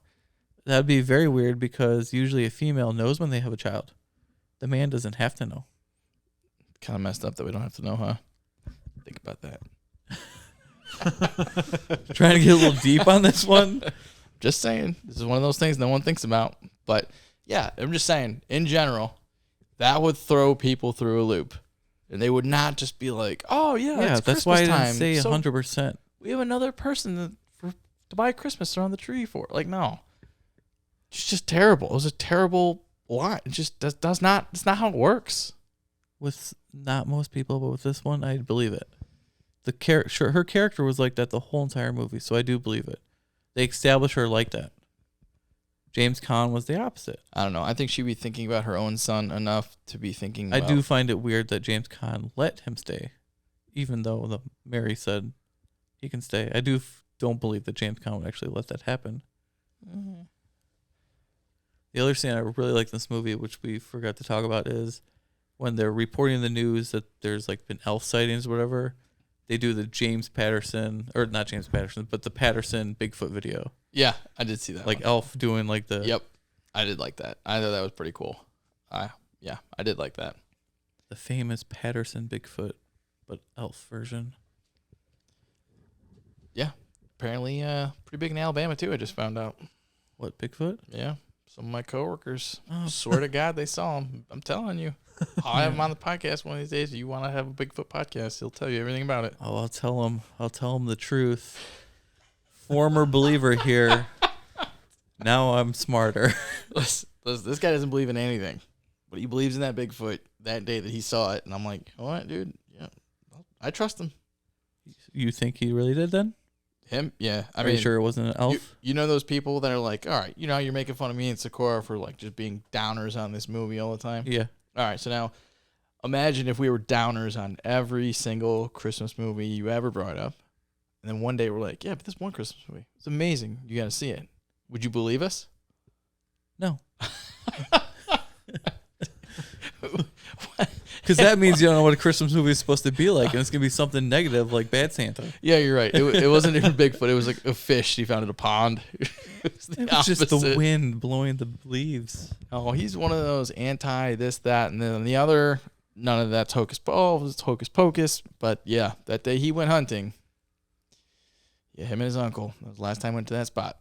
That'd be very weird because usually a female knows when they have a child. The man doesn't have to know. Kind of messed up that we don't have to know, huh? Think about that. Trying to get a little deep on this one. Just saying. This is one of those things no one thinks about. But yeah, I'm just saying, in general, that would throw people through a loop. And they would not just be like, oh yeah, it's that's Christmas why I time. didn't say so 100%. we have another person to buy Christmas around the tree for. Like, no. It's just terrible. It was a terrible line. It just does not, it's not how it works. With not most people, but with this one, I believe it. Her character was like that the whole entire movie, so I do believe it. They established her like that. James Caan was the opposite. I don't know. I think she'd be thinking about her own son enough to be thinking about... I do find it weird that James Caan let him stay, even though Mary said he can stay. I don't believe that James Caan would actually let that happen. Mm-hmm. The other scene I really like in this movie, which we forgot to talk about, is when they're reporting the news that there's like been elf sightings or whatever. They do the not James Patterson, but the Patterson Bigfoot video. Yeah, I did see that. Like one. Elf doing like the... Yep, I did like that. I thought that was pretty cool. Yeah, I did like that. The famous Patterson Bigfoot, but elf version. Yeah, apparently pretty big in Alabama too, I just found out. What, Bigfoot? Yeah, some of my coworkers, Oh. swear to God, they saw him. I'm telling you. I'll have him on the podcast one of these days. If you want to have a Bigfoot podcast, he'll tell you everything about it. Oh, I'll tell him the truth. Former believer here. Now I'm smarter. Listen, this guy doesn't believe in anything, but he believes in that Bigfoot that day that he saw it. And I'm like, all right, dude. Yeah, I trust him. You think he really did then? Him? Yeah. Are you sure it wasn't an elf? You know those people that are like, all right, you're making fun of me and Sikora for like just being downers on this movie all the time. Yeah. All right, so now imagine if we were downers on every single Christmas movie you ever brought up. And then one day we're like, yeah, but this one Christmas movie, it's amazing. You got to see it. Would you believe us? No. Because that means you don't know what a Christmas movie is supposed to be like, and it's gonna be something negative like Bad Santa. Yeah, you're right. It wasn't even Bigfoot. It was like a fish he found in a pond. It was the It was just the opposite. wind blowing the leaves. Oh, he's one of those anti this, that, and then the other. None of that's hocus pocus. But yeah, that day he went hunting. Yeah, him and his uncle. That was the last time I went to that spot.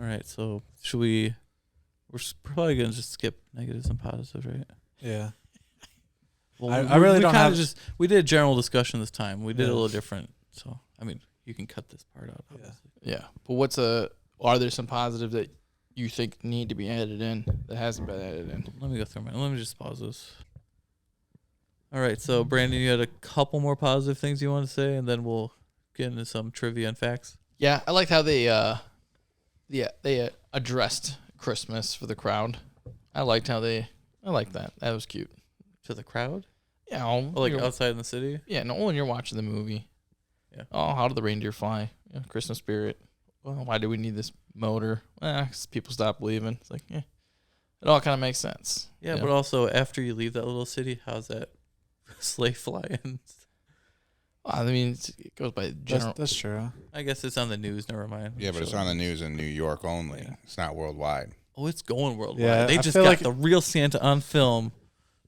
All right, so should we? Probably gonna just skip negatives and positives, right? Yeah. Well, I really don't kinda have- we did a general discussion this time. We did Yeah. a little different. So I mean, you can cut this part out. Obviously. Yeah, but are there some positives that you think need to be added in that hasn't been added in? Let me go through mine. Let me just pause this. All right, so Brandon, you had a couple more positive things you want to say, and then we'll get into some trivia and facts. Yeah, I liked how they addressed Christmas for the crowd. I liked that. That was cute. To the crowd, Yeah, like outside in the city. yeah, no, when you're watching the movie. Yeah. Oh, how did the reindeer fly? Yeah, Christmas spirit. Well, why do we need this motor? 'Cause people stop believing. It's like, it all kind of makes sense. Yeah, you but know? also after you leave that little city, how's that sleigh flying? I mean, it goes by general. That's true. I guess it's on the news. Never mind. Yeah, but it's on the news in New York only. Yeah. It's not worldwide. Oh, it's going worldwide. Yeah, They I just feel got like- the real Santa on film,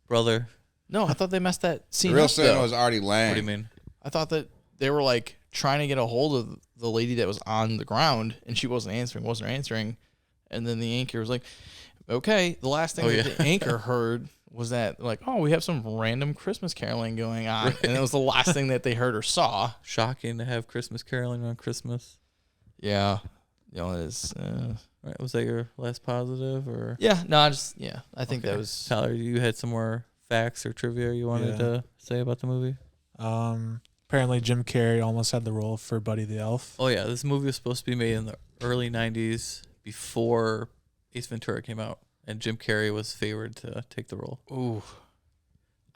brother. No, I thought they messed that scene The real up, Santa though. was Artie Lang. What do you mean? I thought that they were like trying to get a hold of the lady that was on the ground, and she wasn't answering. And then the anchor was like, "Okay." The last thing that the anchor heard was that, like, "Oh, we have some random Christmas caroling going on," and it was the last thing that they heard or saw. Shocking to have Christmas caroling on Christmas. Yeah, it is. Right, was that your last positive, or Yeah, no, I think that was. Tyler? You had some more facts or trivia you wanted Yeah. to say about the movie? Apparently Jim Carrey almost had the role for Buddy the Elf. Oh yeah, this movie was supposed to be made in the early '90s, before Ace Ventura came out, and Jim Carrey was favored to take the role. Ooh,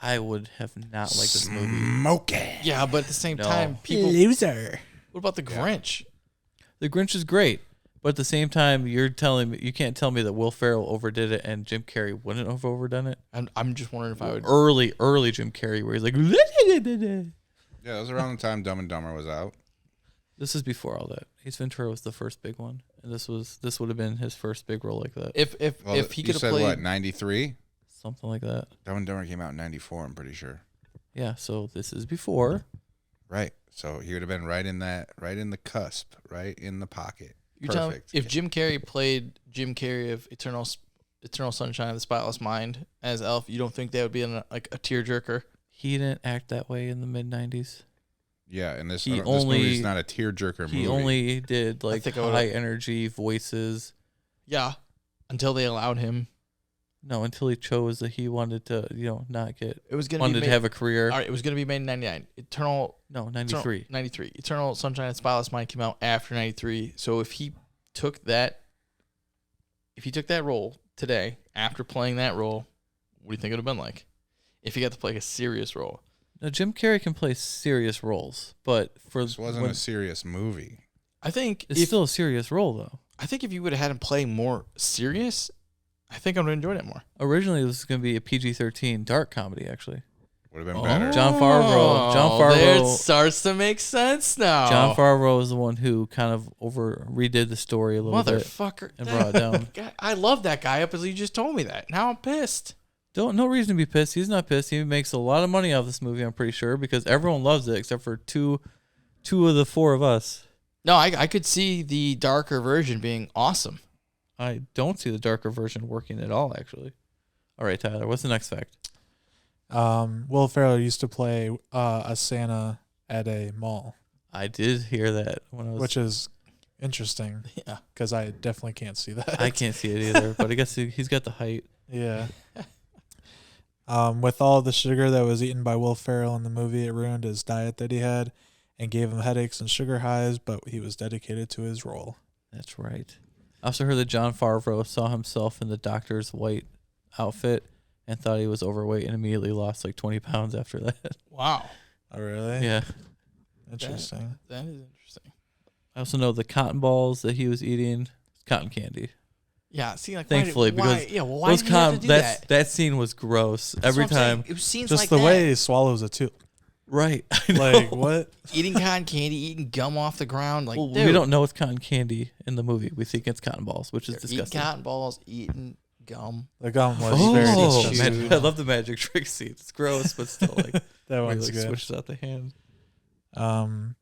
I would have not liked this movie. Smoking. yeah, but at the same No. time, people. Loser. What about the Grinch? The Grinch is great, but at the same time, you can't tell me that Will Ferrell overdid it and Jim Carrey wouldn't have overdone it. I'm just wondering if I would. Early Jim Carrey, where he's like, Yeah, that was around the time Dumb and Dumber was out. this is before all that. Ace Ventura was the first big one, and this would have been his first big role like that, If Well, if he you could have said played. what, 93? something like that. Dumb and Dumber came out in 94, I'm pretty sure. Yeah, so this is before. Right. So he would have been right in the cusp, right in the pocket. You're telling Perfect. if Jim Carrey played Jim Carrey of Eternal Sunshine of the Spotless Mind as Elf, you don't think that would be like a tearjerker? He didn't act that way in the mid '90s. Yeah, and this He movie's only- not a tearjerker movie. He only did like think I would've- high energy voices. Yeah, until they allowed him. No, until he chose that he wanted to, not get It was gonna wanted be to made, have a career. all right. It was gonna be made in '99. No, 93. 93. Eternal Sunshine of the Spotless Mind came out after '93. So if he took that role today after playing that role, what do you think it would have been like? If he got to play a serious role. Now, Jim Carrey can play serious roles, but This wasn't a serious movie. I think it's still a serious role though. I think if you would have had him play more serious, I think I would have enjoyed it more. Originally, this was going to be a PG-13 dark comedy, actually. Would have been better. John Favreau. There it Favreau. starts to make sense now. John Favreau is the one who kind of redid the story a little bit Motherfucker. and brought it down. Guy- I love that guy up until you just told me that. Now I'm pissed. No reason to be pissed. He's not pissed. He makes a lot of money off this movie, I'm pretty sure, because everyone loves it except for two of the four of us. No, I could see the darker version being awesome. I don't see the darker version working at all, actually. All right, Tyler, what's the next fact? Will Ferrell used to play a Santa at a mall, I did hear that when I was. which is interesting Yeah. because I definitely can't see that. I can't see it either, but I guess he's got the height. Yeah. With all the sugar that was eaten by Will Ferrell in the movie, it ruined his diet that he had and gave him headaches and sugar highs, but he was dedicated to his role. That's right. I also heard that John Favreau saw himself in the doctor's white outfit and thought he was overweight and immediately lost like 20 pounds after that. Wow. Oh, really? Yeah. Interesting. That is interesting. I also know the cotton balls that he was eating, cotton candy. Yeah, see, like Thankfully, why, because yeah, well, why those did you have to do that? that scene was gross That's every what I'm saying. time. It was scenes Just like the that. way he swallows it too. Right. I know. Like what? Eating cotton candy, eating gum off the ground. Like, Well, dude, we don't know it's cotton candy in the movie. We think it's cotton balls, which is they're disgusting. eating cotton balls, eating gum. The gum was very Oh, disgusting. I love the magic trick scene. It's gross, but still like That where he, one's like, good. switches out the hand. Um,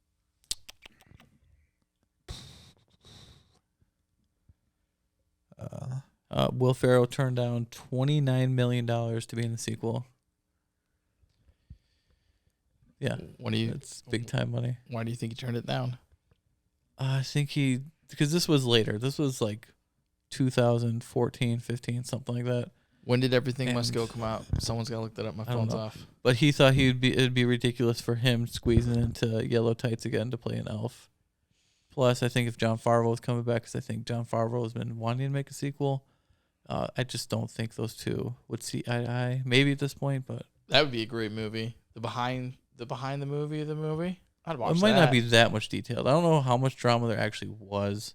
Will Ferrell turned down $29 million to be in the sequel. Yeah, What do you? it's big time money. Why do you think he turned it down? I think because this was later. This was like 2014, 15, something like that. When did Everything Must And- Go come out? Someone's got to look that up. My I don't phone's know. off. But he thought it'd be ridiculous for him squeezing into yellow tights again to play an elf. Plus, I think if Jon Favreau was coming back, because I think Jon Favreau has been wanting to make a sequel, I just don't think those two would see eye to eye. Maybe at this point, but That would be a great movie. The behind the movie of the movie. I'd watch it might that. not be that much detailed. I don't know how much drama there actually was.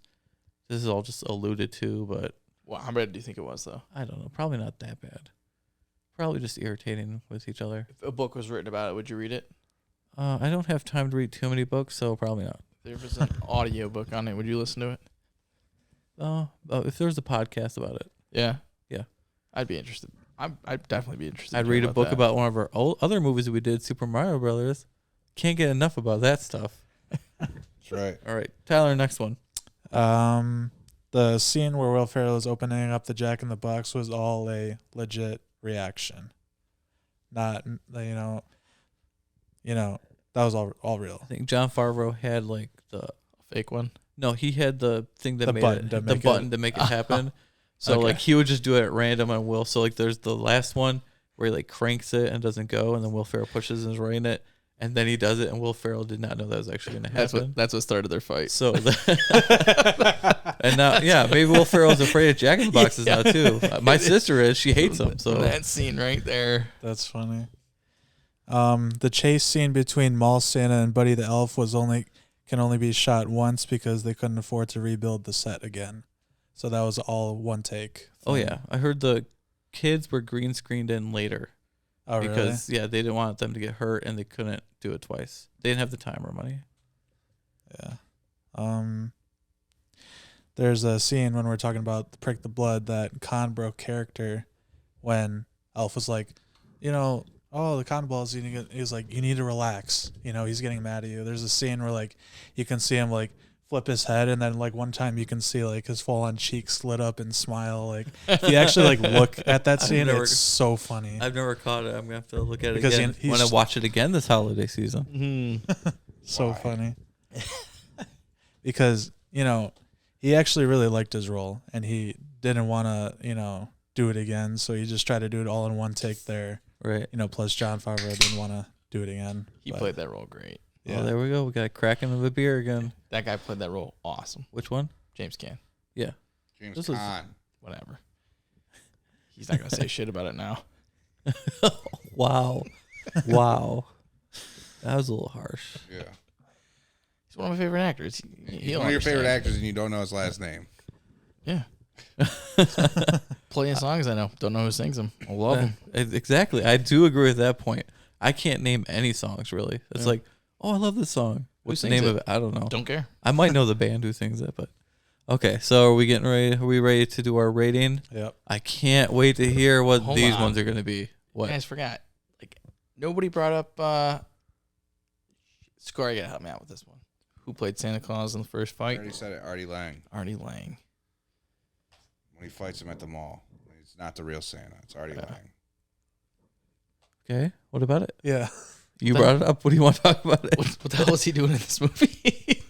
This is all just alluded to, but Well, how bad do you think it was, though? I don't know. Probably not that bad. Probably just irritating with each other. If a book was written about it, would you read it? I don't have time to read too many books, so probably not. If there was an audio book on it, would you listen to it? If there was a podcast about it, Yeah. Yeah. I'd be interested. I'd definitely be interested. I'd to read hear a book that. about one of our other movies that we did, Super Mario Brothers. Can't get enough about that stuff. That's right. All right, Tyler, next one. the scene where Will Ferrell is opening up the Jack in the Box was all a legit reaction. Not that was all real. I think Jon Favreau had like the fake one. no, he had the thing that The made button it, to the make button it- to make it happen. So Okay. like he would just do it at random on Will. So like there's the last one where he like cranks it and it doesn't go, and then Will Ferrell pushes and is writing it, and then he does it, and Will Ferrell did not know that was actually going to happen. That's what started their fight. So, and now, yeah, maybe Will Ferrell's afraid of Jack in the Boxes now too. My sister is; she hates them. So that scene right there. That's funny. The chase scene between Mall Santa and Buddy the Elf can only be shot once because they couldn't afford to rebuild the set again. So that was all one take. oh yeah, I heard the kids were green screened in later Oh, really? because they didn't want them to get hurt and they couldn't do it twice. They didn't have the time or money. Yeah. There's a scene when we're talking about the Prick the Blood that Khan broke character when Elf was like, the cotton balls, he was like, you need to relax. He's getting mad at you. There's a scene where like you can see him like flip his head, and then like one time you can see like his full on cheeks lit up and smile. Like if you actually like look at that scene, it's so funny. I've never caught it. I'm gonna have to look at it Because again when I watch it again this holiday season. So Why? funny. Because, he actually really liked his role and he didn't want to, do it again. So he just tried to do it all in one take there. Right. Plus Jon Favreau didn't want to do it again. He But, played that role great. Yeah. Oh, there we go. We got a cracking of a beer again. That guy played that role awesome. Which one? James Caan. Yeah. James This was- Caan. Whatever. He's not gonna say shit about it now. Wow. Wow. That was a little harsh. Yeah. He's one of my favorite actors. He's one of your favorite actors, and you don't know his last name. Yeah. Playing songs I know. Don't know who sings them. I love them. Exactly. I do agree with that point. I can't name any songs really. It's Yeah. like, oh, I love this song. What's the sings name it? of it? I don't know. Don't care. I might know the band who sings it, but okay. So are we getting ready? Are we ready to do our rating? Yep. I can't wait to hear what Hold these on. ones are going to be. What? You guys forgot. Like nobody brought up Sikora, you gotta help me out with this one. Who played Santa Claus in the first I fight? already said it. Artie Lang. Artie Lang. When he fights him at the mall. It's not the real Santa. It's Artie Yeah. Lang. Okay. What about it? Yeah. You brought it up. What do you want to talk about it? What the hell is he doing in this movie?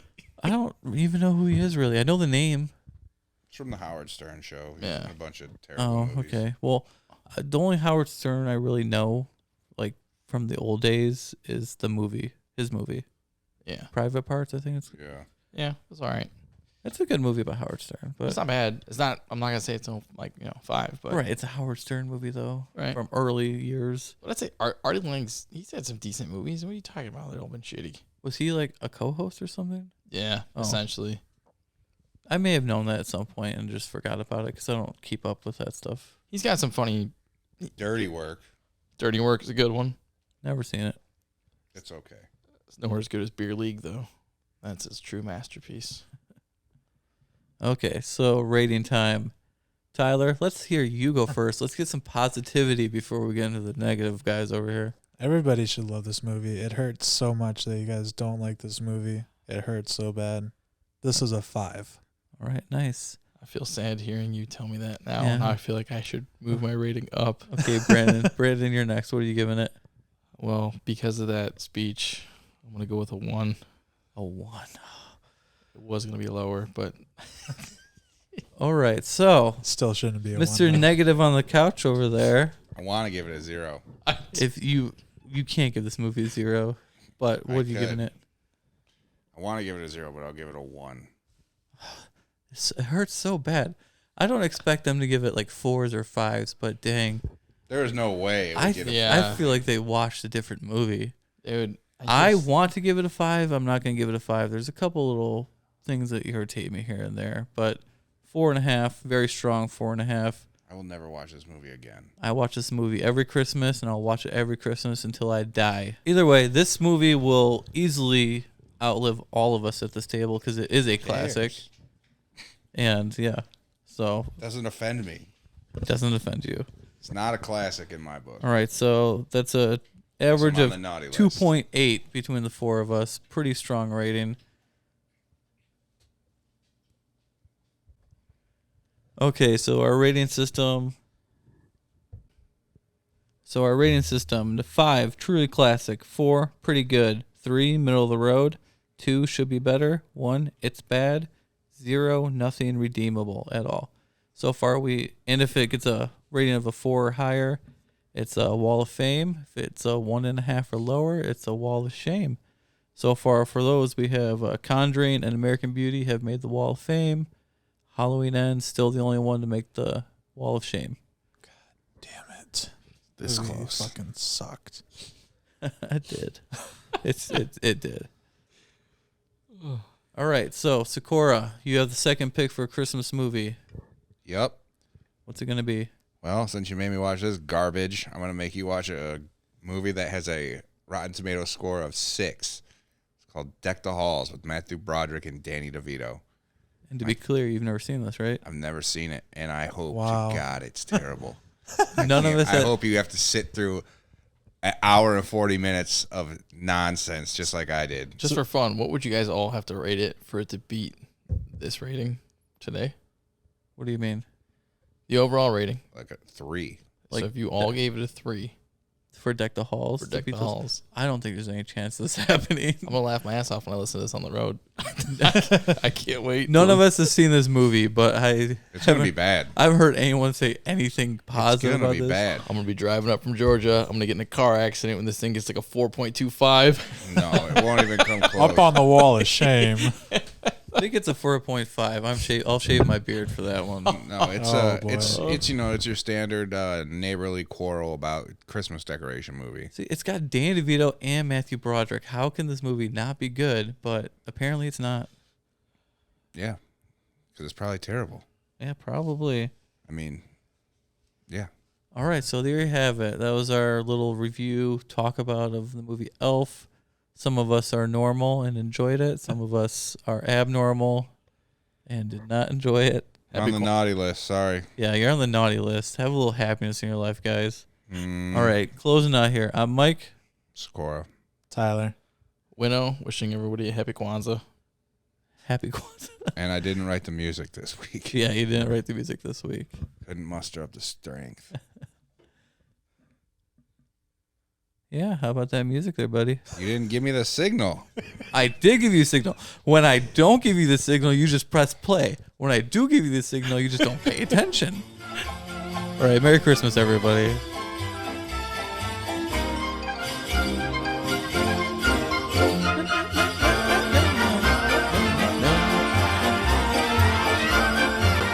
I don't even know who he is really. I know the name. It's from the Howard Stern show. He's Yeah. in a bunch of terrible Oh, movies. okay. Well, the only Howard Stern I really know, like from the old days, is the movie. His movie, Yeah. Private Parts. I think it's Yeah. It's all right. it's a good movie about Howard Stern. But It's not bad. It's not. I'm not gonna say it's a, 5, but right, it's a Howard Stern movie though, Right. from early years. But I'd say Artie Lang's. He's had some decent movies. What are you talking about? They've all been shitty. Was he like a co-host or something? Yeah. Oh. Essentially. I may have known that at some point and just forgot about it because I don't keep up with that stuff. He's got some funny. Dirty Work. Dirty Work is a good one. Never seen it. It's okay. It's nowhere as good as Beer League, though. That's his true masterpiece. Okay, so rating time. Tyler, let's hear you go first. Let's get some positivity before we get into the negative guys over here. Everybody should love this movie. It hurts so much that you guys don't like this movie. It hurts so bad. This is a 5. All right, nice. I feel sad hearing you tell me that now. Yeah. Now I feel like I should move my rating up. Okay, Brandon. Brandon, you're next. What are you giving it? Well, because of that speech, I'm going to go with a 1. A 1. It was going to be lower, but All right, so Still shouldn't be a Mr. 1. Negative on the couch over there. I want to give it a 0. If you can't give this movie a 0, but what are you giving it? I want to give it a 0, but I'll give it a 1. It hurts so bad. I don't expect them to give it like 4s or 5s, but dang, There is no way it would get a Yeah. I feel like they watched a different movie. dude, I want to give it a 5. I'm not going to give it a 5. There's a couple little things that irritate me here and there, but 4.5, very strong 4.5. I will never watch this movie again. I watch this movie every Christmas, and I'll watch it every Christmas until I die. Either way, this movie will easily outlive all of us at this table because it is a classic. Cares? And yeah, so Doesn't offend me. it doesn't offend you. It's not a classic in my book. All right, so that's a average I'm on of the naughty list. 2.8 between the four of us. Pretty strong rating. Okay, so our rating system. The 5, truly classic. 4, pretty good. 3, middle of the road. 2, should be better. 1, it's bad. 0, nothing redeemable at all. So far, and if it gets a rating of a 4 or higher, it's a wall of fame. If it's a 1.5 or lower, it's a wall of shame. So far, for those, we have Conjuring and American Beauty have made the wall of fame. Halloween Ends, still the only one to make the wall of shame. Damn it. This Movie close. fucking sucked. It did. It did. All right, so Sikora, you have the second pick for a Christmas movie. Yep. What's it going to be? Well, since you made me watch this garbage, I'm going to make you watch a movie that has a Rotten Tomatoes score of 6. It's called Deck the Halls with Matthew Broderick and Danny DeVito. And to be clear, you've never seen this, right? I've never seen it, and I hope Wow. to God it's terrible. None of us I have, hope you have to sit through an hour and 40 minutes of nonsense just like I did. just for fun, what would you guys all have to rate it for it to beat this rating today? What do you mean? The overall rating. Like a 3. Like so if you all gave it a 3 For Deck the Halls? for to Deck beat the those- Halls, I don't think there's any chance of this happening. I'm going to laugh my ass off when I listen to this on the road. I can't wait. None of us have seen this movie, but It's going to be bad. I've heard anyone say anything It's positive going to about be this. bad. I'm going to be driving up from Georgia. I'm going to get in a car accident when this thing gets like a 4.25. No, it won't even come close. Up on the wall of shame. I think it's a 4.5. I'll shave my beard for that one. No, it's Oh, boy. it's your standard neighborly quarrel about Christmas decoration movie. See, it's got Danny DeVito and Matthew Broderick. How can this movie not be good? But apparently it's not. Yeah, because it's probably terrible. Yeah, probably. I mean, yeah. All right, so there you have it. That was our little review, talk about of the movie Elf. Some of us are normal and enjoyed it. Some of us are abnormal and did not enjoy it. On the naughty list, sorry. Yeah, you're on the naughty list. Have a little happiness in your life, guys. Mm, All right, closing out here. I'm Mike. Sikora. Tyler. Winnow, wishing everybody a happy Kwanzaa. Happy Kwanzaa. And I didn't write the music this week. Yeah, you didn't write the music this week. Couldn't muster up the strength. Yeah, how about that music there, buddy? You didn't give me the signal. I did give you a signal. When I don't give you the signal, you just press play. When I do give you the signal, you just don't pay attention. All right, Merry Christmas, everybody.